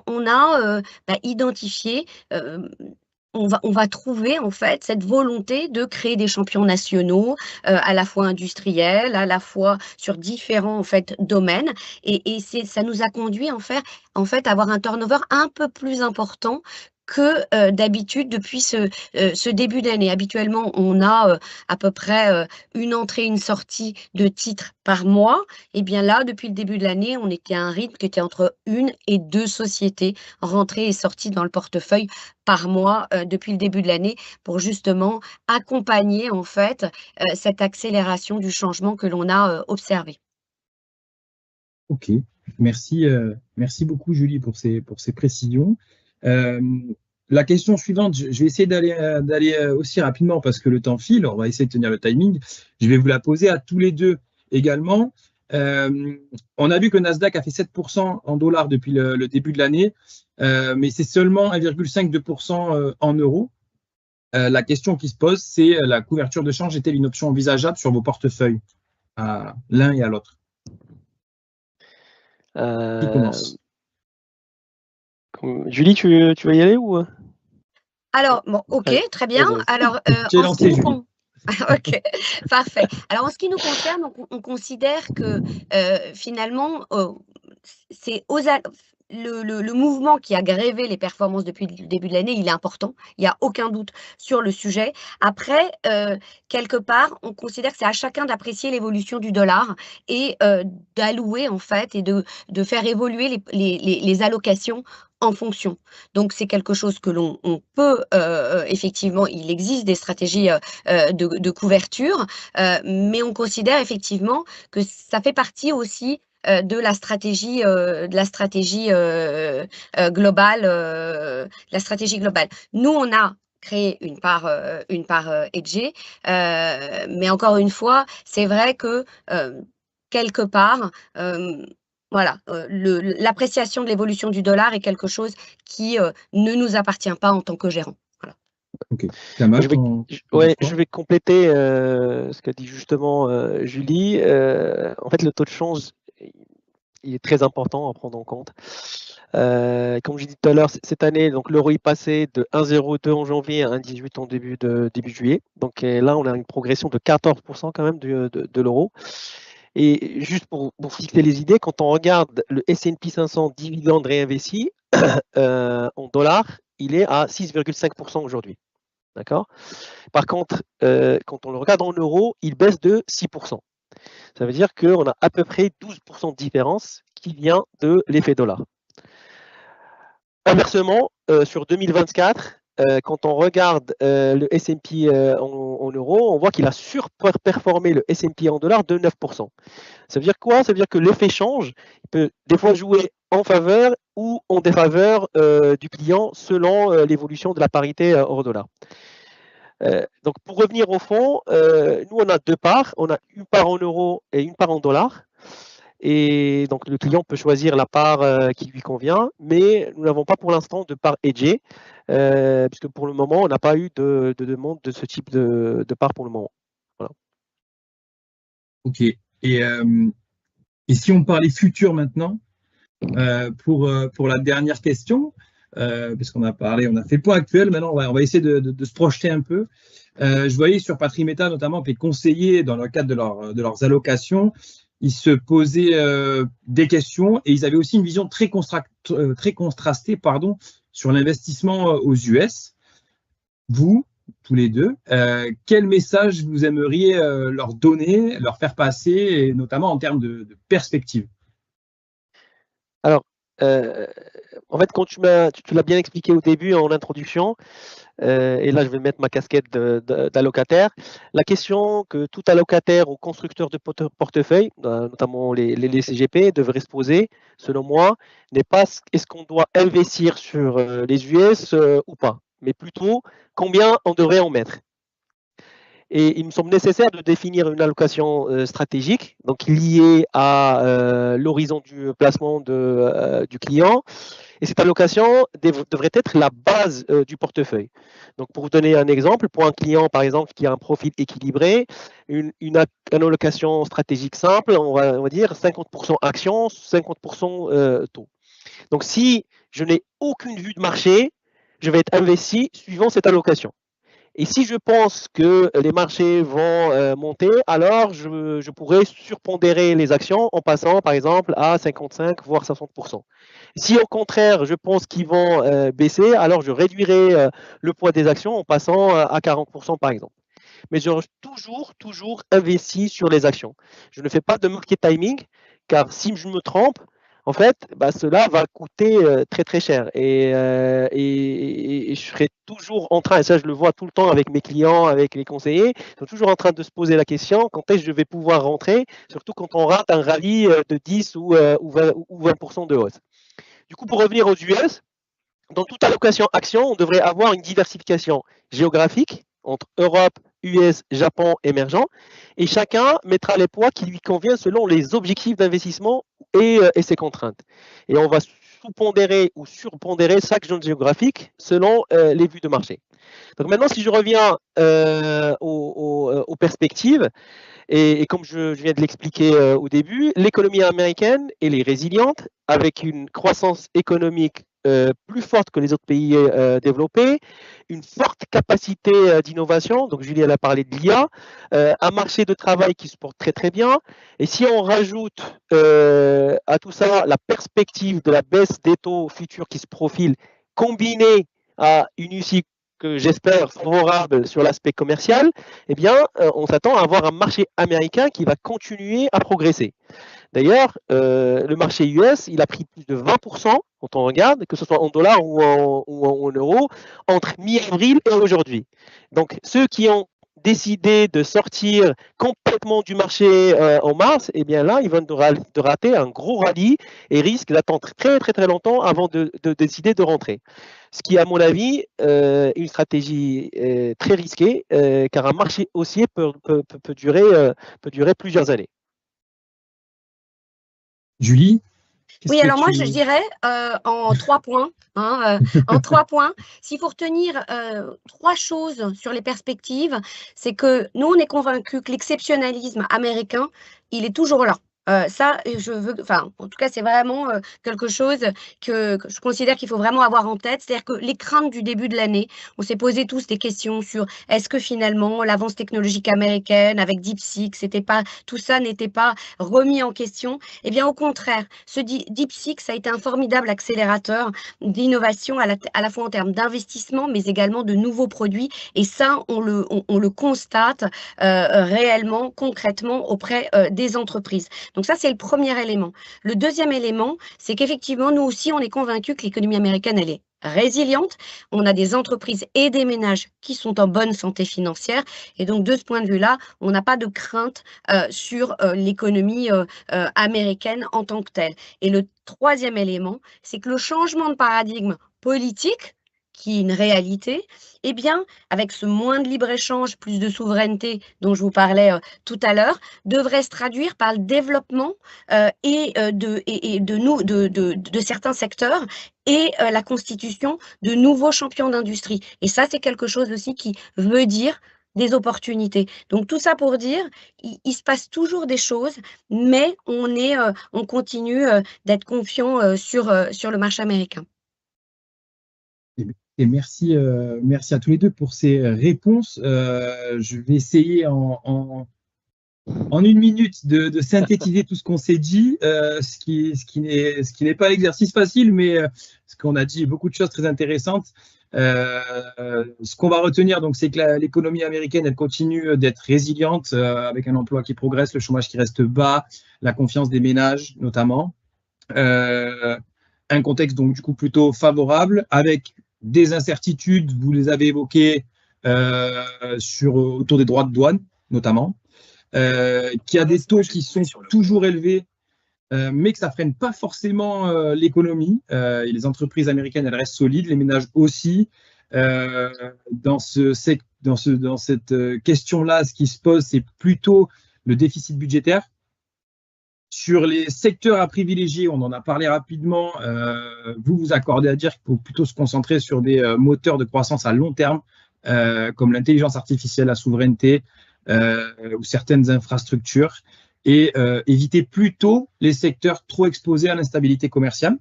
on a identifié on va trouver en fait cette volonté de créer des champions nationaux, à la fois industriels, à la fois sur différents en fait domaines, et ça nous a conduit en fait à avoir un turnover un peu plus important que d'habitude depuis ce début d'année. Habituellement, on a à peu près une entrée, une sortie de titres par mois. Et bien là, depuis le début de l'année, on était à un rythme qui était entre 1 et 2 sociétés rentrées et sorties dans le portefeuille par mois depuis le début de l'année pour justement accompagner en fait cette accélération du changement que l'on a observé. Ok, merci beaucoup Julie pour ces précisions. La question suivante, je vais essayer d'aller aussi rapidement parce que le temps file, on va essayer de tenir le timing. Je vais vous la poser à tous les deux également. On a vu que le Nasdaq a fait 7% en dollars depuis le début de l'année, mais c'est seulement 1,5-2% en euros. La question qui se pose, c'est la couverture de change est-elle une option envisageable sur vos portefeuilles, à l'un et à l'autre? Qui commence? Julie, tu veux y aller ou? Alors, bon, ok, très bien. Alors, J'ai lancé, Julie. Ok, parfait. Alors, en ce qui nous concerne, on considère que finalement, c'est le mouvement qui a grévé les performances depuis le début de l'année, il est important. Il n'y a aucun doute sur le sujet. Après, quelque part, on considère que c'est à chacun d'apprécier l'évolution du dollar et d'allouer en fait et de faire évoluer les allocations en fonction. Donc, c'est quelque chose que l'on peut, effectivement, il existe des stratégies de couverture, mais on considère effectivement que ça fait partie aussi de la stratégie globale. Nous, on a créé une part hedgée, mais encore une fois, c'est vrai que quelque part, voilà, l'appréciation de l'évolution du dollar est quelque chose qui ne nous appartient pas en tant que gérant. Voilà. Ok. Kamal, je vais compléter ce qu'a dit justement Julie. En fait, le taux de change, il est très important à prendre en compte. Comme je dis tout à l'heure, cette année, donc l'euro est passé de 1,02 en janvier à 1,18 en début juillet. Donc là, on a une progression de 14% quand même de l'euro. Et juste pour fixer les idées, quand on regarde le S&P 500 dividende réinvesti en dollars, il est à 6,5% aujourd'hui. D'accord ? Par contre, quand on le regarde en euros, il baisse de 6%. Ça veut dire qu'on a à peu près 12% de différence qui vient de l'effet dollar. Inversement, sur 2024, quand on regarde le S&P en euros, on voit qu'il a surperformé le S&P en dollars de 9%. Ça veut dire quoi? Ça veut dire que l'effet change peut des fois jouer en faveur ou en défaveur du client selon l'évolution de la parité euro-dollar. Donc, pour revenir au fond, nous, on a deux parts. On a une part en euros et une part en dollars. Et donc, le client peut choisir la part qui lui convient, mais nous n'avons pas pour l'instant de part hedgée, puisque pour le moment, on n'a pas eu de demande de ce type de part pour le moment. Voilà. Ok. Et si on parlait futur maintenant, pour la dernière question, parce qu'on a fait le point actuel, maintenant on va essayer de se projeter un peu. Je voyais sur Patrimeta notamment que les conseillers, dans le cadre de leurs allocations, ils se posaient des questions et ils avaient aussi une vision très contrastée sur l'investissement aux US. Vous, tous les deux, quel message vous aimeriez leur donner, leur faire passer, et notamment en termes de perspective? Alors, en fait, quand tu l'as bien expliqué au début en introduction, et là je vais mettre ma casquette d'allocataire, la question que tout allocataire ou constructeur de portefeuille, notamment les CGP, devrait se poser, selon moi, n'est pas est-ce qu'on doit investir sur les US ou pas, mais plutôt combien on devrait en mettre. Et il me semble nécessaire de définir une allocation stratégique, donc liée à l'horizon du placement du client. Et cette allocation devrait être la base du portefeuille. Donc, pour vous donner un exemple, pour un client, par exemple, qui a un profil équilibré, une allocation stratégique simple, on va dire 50% actions, 50% taux. Donc, si je n'ai aucune vue de marché, je vais être investi suivant cette allocation. Et si je pense que les marchés vont monter, alors je pourrais surpondérer les actions en passant, par exemple, à 55 voire 60%. Si au contraire, je pense qu'ils vont baisser, alors je réduirai le poids des actions en passant à 40%, par exemple. Mais je reste toujours investi sur les actions. Je ne fais pas de market timing, car si je me trompe, en fait, cela va coûter très cher. Et je serai toujours en train, et ça je le vois tout le temps avec mes clients, avec les conseillers, ils sont toujours en train de se poser la question, quand est-ce que je vais pouvoir rentrer, surtout quand on rate un rallye de 10 ou 20% de hausse. Du coup, pour revenir aux US, dans toute allocation action, on devrait avoir une diversification géographique entre Europe, US, Japon, émergent, et chacun mettra les poids qui lui conviennent selon les objectifs d'investissement et ses contraintes. Et on va sous-pondérer ou surpondérer chaque zone géographique selon les vues de marché. Donc maintenant, si je reviens aux perspectives, et comme je viens de l'expliquer au début, l'économie américaine, elle est résiliente, avec une croissance économique plus forte que les autres pays développés, une forte capacité d'innovation, donc Julie elle a parlé de l'IA, un marché de travail qui se porte très bien, et si on rajoute à tout ça la perspective de la baisse des taux futurs qui se profile, combinée à une UCI que j'espère favorable sur l'aspect commercial, eh bien, on s'attend à avoir un marché américain qui va continuer à progresser. D'ailleurs, le marché US, il a pris plus de 20% quand on regarde, que ce soit en dollars ou en euros, entre mi-avril et aujourd'hui. Donc, ceux qui ont décidé de sortir complètement du marché en mars, eh bien là, ils viennent de rater un gros rallye et risquent d'attendre très longtemps avant de décider de rentrer. Ce qui, à mon avis, est une stratégie très risquée, car un marché haussier peut durer plusieurs années. Julie? Oui, alors moi, je dirais en 3 points. En 3 points, s'il faut retenir 3 choses sur les perspectives, c'est que nous, on est convaincus que l'exceptionnalisme américain, il est toujours là. Ça, en tout cas, c'est vraiment quelque chose que je considère qu'il faut vraiment avoir en tête. C'est-à-dire que les craintes du début de l'année, on s'est posé tous des questions sur est-ce que finalement l'avance technologique américaine avec DeepSeek, tout ça n'était pas remis en question. Eh bien, au contraire, ce DeepSeek, ça a été un formidable accélérateur d'innovation à la fois en termes d'investissement, mais également de nouveaux produits. Et ça, on le constate réellement, concrètement auprès des entreprises. Donc ça, c'est le premier élément. Le deuxième élément, c'est qu'effectivement, nous aussi, on est convaincus que l'économie américaine, elle est résiliente. On a des entreprises et des ménages qui sont en bonne santé financière. Et donc, de ce point de vue-là, on n'a pas de crainte sur l'économie américaine en tant que telle. Et le troisième élément, c'est que le changement de paradigme politique, qui est une réalité, eh bien, avec ce moins de libre-échange, plus de souveraineté dont je vous parlais tout à l'heure, devrait se traduire par le développement de certains secteurs et la constitution de nouveaux champions d'industrie. Et ça, c'est quelque chose aussi qui veut dire des opportunités. Donc, tout ça pour dire, il se passe toujours des choses, mais on continue d'être confiant sur le marché américain. Et merci à tous les deux pour ces réponses. Je vais essayer en 1 minute de synthétiser tout ce qu'on s'est dit, ce qui n'est pas l'exercice facile, mais ce qu'on a dit, beaucoup de choses très intéressantes. Ce qu'on va retenir, donc, c'est que l'économie américaine, elle continue d'être résiliente, avec un emploi qui progresse, le chômage qui reste bas, la confiance des ménages notamment. un contexte donc du coup plutôt favorable, avec des incertitudes, vous les avez évoquées, autour des droits de douane notamment, qui a des taux qui sont toujours élevés, mais que ça freine pas forcément l'économie. Et les entreprises américaines, elles restent solides, les ménages aussi. Dans cette question-là, ce qui se pose, c'est plutôt le déficit budgétaire. Sur les secteurs à privilégier, on en a parlé rapidement, vous vous accordez à dire qu'il faut plutôt se concentrer sur des moteurs de croissance à long terme, comme l'intelligence artificielle, la souveraineté ou certaines infrastructures, et éviter plutôt les secteurs trop exposés à l'instabilité commerciale.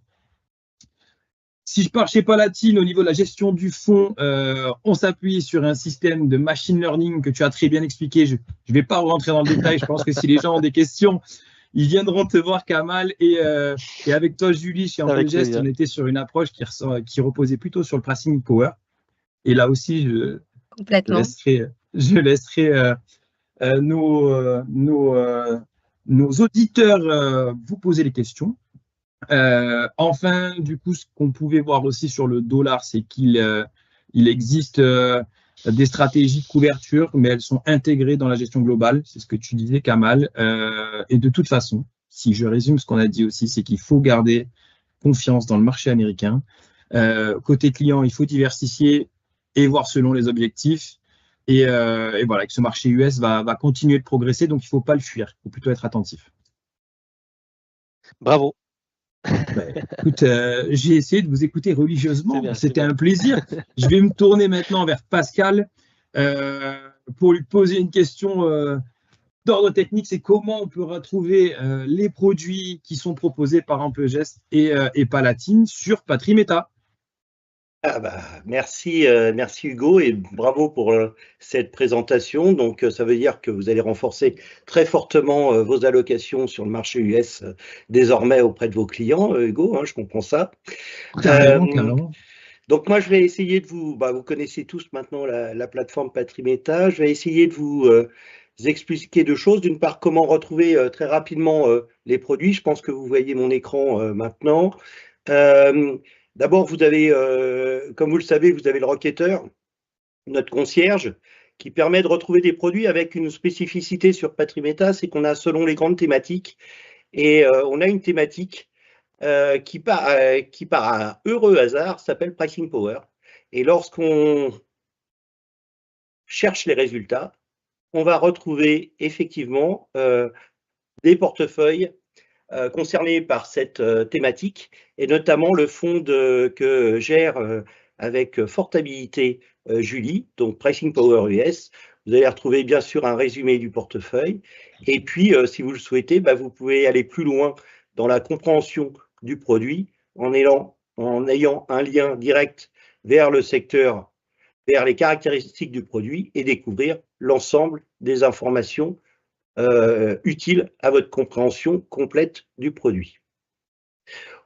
Si je pars chez Palatine, au niveau de la gestion du fonds, on s'appuie sur un système de machine learning que tu as très bien expliqué. Je ne vais pas rentrer dans le détail. Je pense que si les gens ont des questions, ils viendront te voir, Kamal. Et avec toi, Julie, chez Amplegest, on était sur une approche qui reposait plutôt sur le pricing power. Et là aussi, je laisserai nos auditeurs vous poser les questions. Enfin, du coup, ce qu'on pouvait voir aussi sur le dollar, c'est qu'il existe des stratégies de couverture, mais elles sont intégrées dans la gestion globale. C'est ce que tu disais, Kamal. Et de toute façon, si je résume ce qu'on a dit aussi, c'est qu'il faut garder confiance dans le marché américain. Côté client, il faut diversifier et voir selon les objectifs. Et voilà, que ce marché US va continuer de progresser, donc il ne faut pas le fuir. Il faut plutôt être attentif. Bravo. Écoute, j'ai essayé de vous écouter religieusement. C'était un plaisir. Je vais me tourner maintenant vers Pascal pour lui poser une question d'ordre technique. C'est comment on peut retrouver les produits qui sont proposés par Amplegest et Palatine sur Patrimeta. Ah bah, merci Hugo et bravo pour cette présentation. Donc ça veut dire que vous allez renforcer très fortement vos allocations sur le marché US désormais auprès de vos clients, Hugo, hein, je comprends ça. Carrément. Donc moi je vais essayer de vous connaissez tous maintenant la plateforme Patrimeta, je vais essayer de vous expliquer deux choses. D'une part, comment retrouver très rapidement les produits. Je pense que vous voyez mon écran maintenant. D'abord, vous avez, comme vous le savez, vous avez le requêteur, notre concierge, qui permet de retrouver des produits avec une spécificité sur Patrimeta, c'est qu'on a selon les grandes thématiques, et on a une thématique qui par un heureux hasard s'appelle Pricing Power. Et lorsqu'on cherche les résultats, on va retrouver effectivement des portefeuilles concernés par cette thématique, et notamment le fonds que gère avec forte habilité Julie, donc Pricing Power US. Vous allez retrouver bien sûr un résumé du portefeuille, et puis si vous le souhaitez, vous pouvez aller plus loin dans la compréhension du produit en ayant un lien direct vers le secteur, vers les caractéristiques du produit, et découvrir l'ensemble des informations utile à votre compréhension complète du produit.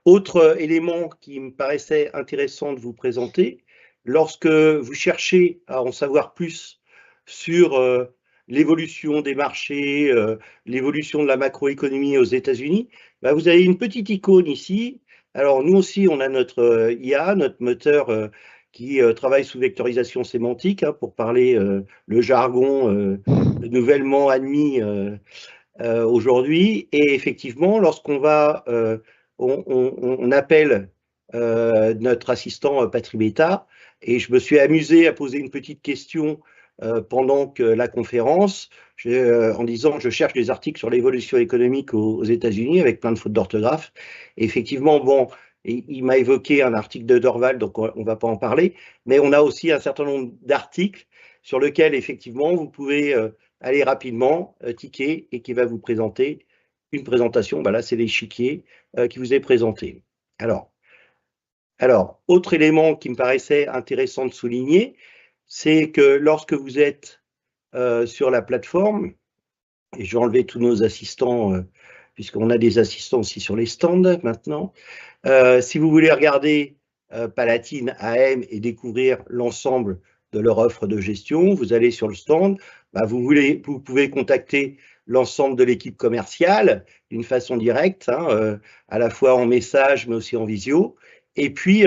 Autre élément qui me paraissait intéressant de vous présenter, lorsque vous cherchez à en savoir plus sur l'évolution des marchés, l'évolution de la macroéconomie aux États-Unis, vous avez une petite icône ici. Alors nous aussi, on a notre IA, notre moteur qui travaille sous vectorisation sémantique, hein, pour parler le jargon nouvellement admis aujourd'hui. Et effectivement, lorsqu'on va, on appelle notre assistant Patrimeta, et je me suis amusé à poser une petite question pendant que la conférence, en disant je cherche des articles sur l'évolution économique aux États-Unis avec plein de fautes d'orthographe. Et effectivement, bon, il m'a évoqué un article de Dorval, donc on ne va pas en parler, mais on a aussi un certain nombre d'articles sur lesquels effectivement vous pouvez aller rapidement, ticker, et qui va vous présenter une présentation. Là, c'est l'échiquier qui vous est présenté. Alors, autre élément qui me paraissait intéressant de souligner, c'est que lorsque vous êtes sur la plateforme, et je vais enlever tous nos assistants, puisqu'on a des assistants aussi sur les stands maintenant, si vous voulez regarder Palatine AM et découvrir l'ensemble de leur offre de gestion, vous allez sur le stand, vous pouvez contacter l'ensemble de l'équipe commerciale d'une façon directe, hein, à la fois en message mais aussi en visio, et puis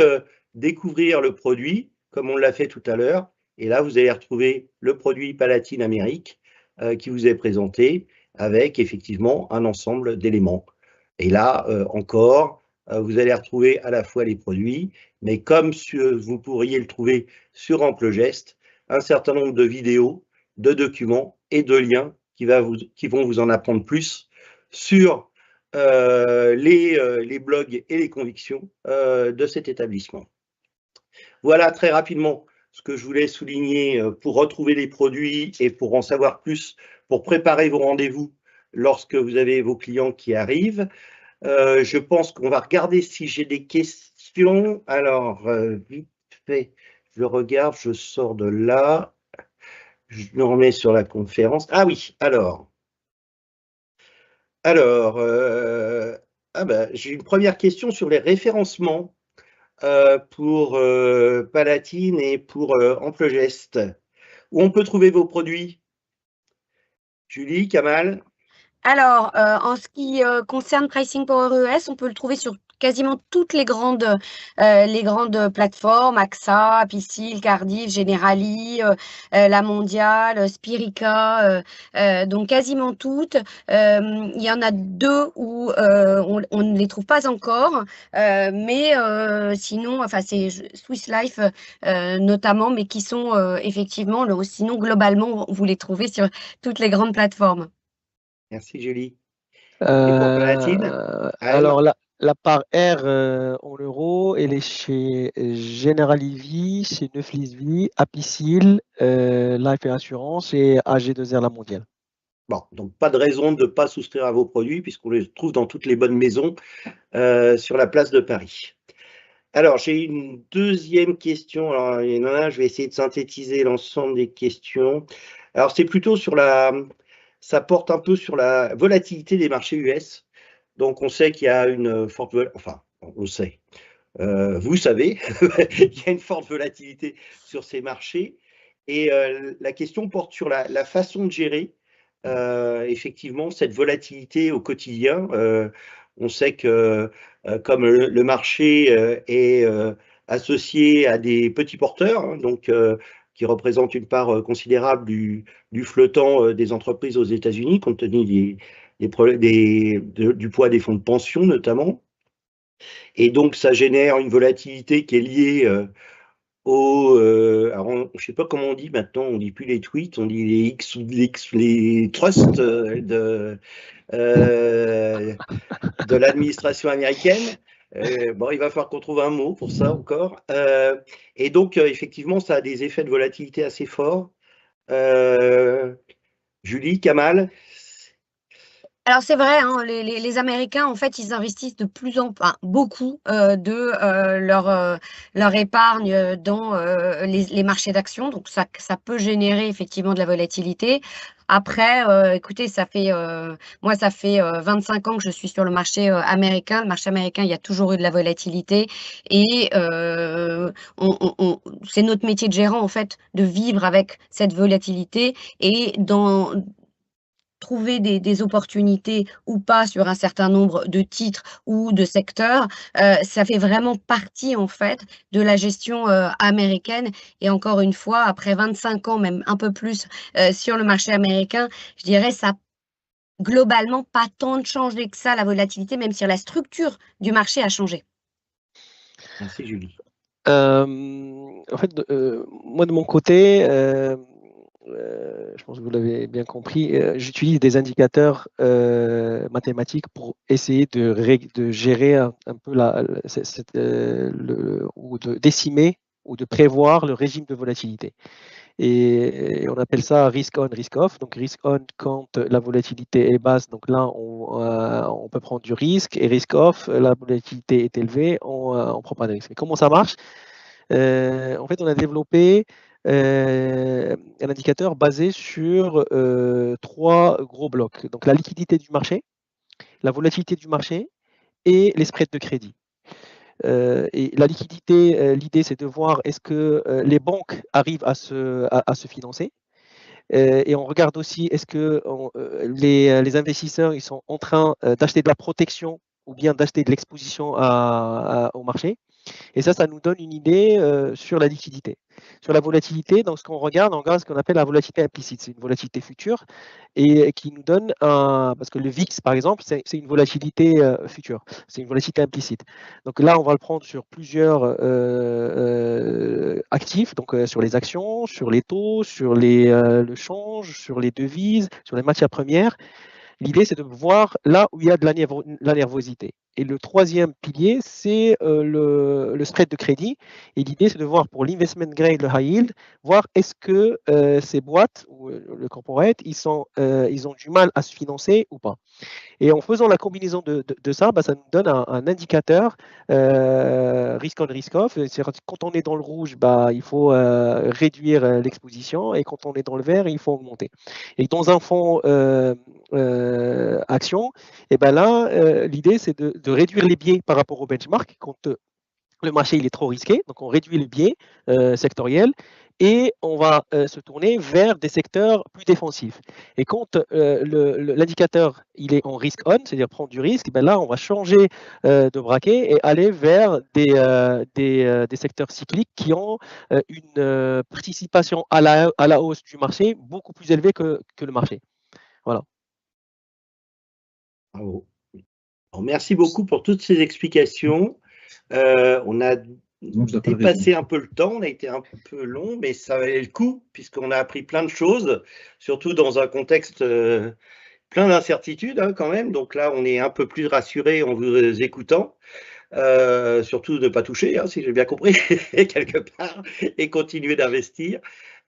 découvrir le produit comme on l'a fait tout à l'heure. Et là, vous allez retrouver le produit Palatine Amérique qui vous est présenté avec effectivement un ensemble d'éléments. Et là, encore, vous allez retrouver à la fois les produits, mais comme vous pourriez le trouver sur Amplegest, un certain nombre de vidéos, de documents et de liens qui vont vous en apprendre plus sur les blogs et les convictions de cet établissement. Voilà très rapidement ce que je voulais souligner pour retrouver les produits et pour en savoir plus, pour préparer vos rendez-vous lorsque vous avez vos clients qui arrivent. Je pense qu'on va regarder si j'ai des questions. Alors, vite fait, je regarde, je sors de là. Je me remets sur la conférence. Ah oui, alors. J'ai une première question sur les référencements pour Palatine et pour Amplegest. Où on peut trouver vos produits? Julie, Kamal? Alors, en ce qui concerne Pricing Power ES, on peut le trouver sur quasiment toutes les grandes plateformes, AXA, Apicil, Cardiff, Generali, La Mondiale, Spirica, donc quasiment toutes. Il y en a deux où on ne les trouve pas encore, mais sinon, enfin c'est Swiss Life notamment, mais qui sont effectivement, sinon globalement, vous les trouvez sur toutes les grandes plateformes. Merci Julie. Et pour Palatine? Alors la part R en euros, elle est chez Generali Vie, chez Neuflis Vie, Apicil, Life et Assurance et AG2R La Mondiale. Bon, donc pas de raison de ne pas souscrire à vos produits puisqu'on les trouve dans toutes les bonnes maisons sur la place de Paris. Alors, j'ai une deuxième question. Alors, il y en a, je vais essayer de synthétiser l'ensemble des questions. Alors, c'est plutôt sur ça porte un peu sur la volatilité des marchés US. Donc, on sait qu'il y a une forte, enfin, on sait. Vous savez, il y a une forte volatilité sur ces marchés. Et la question porte sur la façon de gérer effectivement cette volatilité au quotidien. On sait que comme le marché est associé à des petits porteurs, hein, donc qui représentent une part considérable du flottant des entreprises aux États-Unis, compte tenu du poids des fonds de pension notamment. Et donc, ça génère une volatilité qui est liée alors, je ne sais pas comment on dit maintenant, on ne dit plus les tweets, on dit les X ou les trusts de l'administration américaine. Bon, il va falloir qu'on trouve un mot pour ça encore. Et donc, effectivement, ça a des effets de volatilité assez forts. Julie, Kamal? Alors c'est vrai, hein, les Américains, en fait, ils investissent de plus en plus, beaucoup de leur épargne dans les marchés d'actions. Donc ça peut générer effectivement de la volatilité. Après, écoutez, moi, ça fait 25 ans que je suis sur le marché américain. Le marché américain, il y a toujours eu de la volatilité. Et c'est notre métier de gérant, en fait, de vivre avec cette volatilité et trouver des opportunités ou pas sur un certain nombre de titres ou de secteurs, ça fait vraiment partie en fait de la gestion américaine. Et encore une fois, après 25 ans, même un peu plus sur le marché américain, je dirais ça globalement pas tant de changé que ça la volatilité, même si la structure du marché a changé. Merci Julie. En fait, moi de mon côté, je pense que vous l'avez bien compris, j'utilise des indicateurs mathématiques pour essayer de gérer un peu ou de décimer ou de prévoir le régime de volatilité. Et on appelle ça risk on, risk off. Donc risk on quand la volatilité est basse, donc là on peut prendre du risque, et risk off, la volatilité est élevée, on ne prend pas de risque. Mais comment ça marche? En fait, on a développé un indicateur basé sur 3 gros blocs. Donc la liquidité du marché, la volatilité du marché et les spreads de crédit. Et la liquidité, l'idée c'est de voir est-ce que les banques arrivent à se financer. Et on regarde aussi, est-ce que les investisseurs ils sont en train d'acheter de la protection ou bien d'acheter de l'exposition au marché. Et ça nous donne une idée sur la liquidité. Sur la volatilité, donc on regarde ce qu'on appelle la volatilité implicite. C'est une volatilité future et qui nous donne parce que le VIX, par exemple, c'est une volatilité future. C'est une volatilité implicite. Donc là, on va le prendre sur plusieurs actifs, donc sur les actions, sur les taux, sur le change, sur les devises, sur les matières premières. L'idée, c'est de voir là où il y a de la nervosité. Et le troisième pilier, c'est le spread de crédit. Et l'idée, c'est de voir pour l'investment grade, le high yield, voir est-ce que ces boîtes ou le corporate, ils ont du mal à se financer ou pas. Et en faisant la combinaison de ça, ça nous donne un indicateur risk on, risk off. Quand on est dans le rouge, il faut réduire l'exposition et quand on est dans le vert, il faut augmenter. Et dans un fonds action, et là, l'idée, c'est de réduire les biais par rapport au benchmark quand le marché il est trop risqué. Donc, on réduit les biais sectoriels et on va se tourner vers des secteurs plus défensifs. Et quand l'indicateur il est en risk on, c'est-à-dire prendre du risque, là, on va changer de braquet et aller vers des secteurs cycliques qui ont une participation à la hausse du marché beaucoup plus élevée que le marché. Voilà. Bravo. Alors, merci beaucoup pour toutes ces explications. On a dépassé un peu le temps, on a été un peu long, mais ça valait le coup puisqu'on a appris plein de choses, surtout dans un contexte plein d'incertitudes quand même. Donc là, on est un peu plus rassuré en vous écoutant. Surtout de ne pas toucher, si j'ai bien compris, quelque part, et continuer d'investir.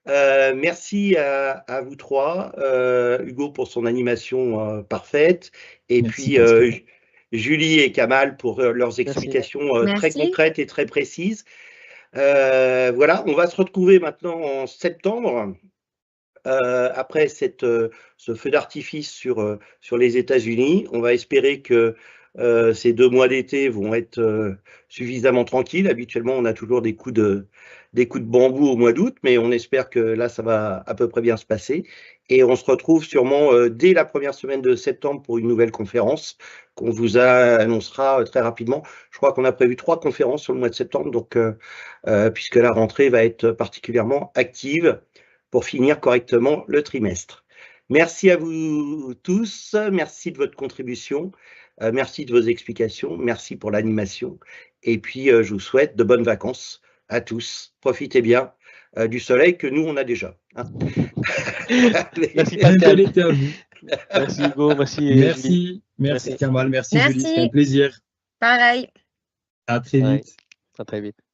Merci à vous trois, Hugo pour son animation parfaite, et Merci, puis Julie et Kamal pour leurs explications très concrètes et très précises. Voilà, on va se retrouver maintenant en septembre, après ce feu d'artifice sur les États-Unis. On va espérer que ces 2 mois d'été vont être suffisamment tranquilles. Habituellement, on a toujours des coups de bambou au mois d'août, mais on espère que là, ça va à peu près bien se passer. Et on se retrouve sûrement dès la première semaine de septembre pour une nouvelle conférence qu'on vous annoncera très rapidement. Je crois qu'on a prévu 3 conférences sur le mois de septembre, donc puisque la rentrée va être particulièrement active pour finir correctement le trimestre. Merci à vous tous, merci de votre contribution, merci de vos explications, merci pour l'animation. Et puis, je vous souhaite de bonnes vacances à tous. Profitez bien du soleil que nous, on a déjà. Merci Pascal. À vous. Merci Hugo, merci Julie. Merci Kamal, merci Julie, c'était un plaisir. Pareil. À très vite. À très vite.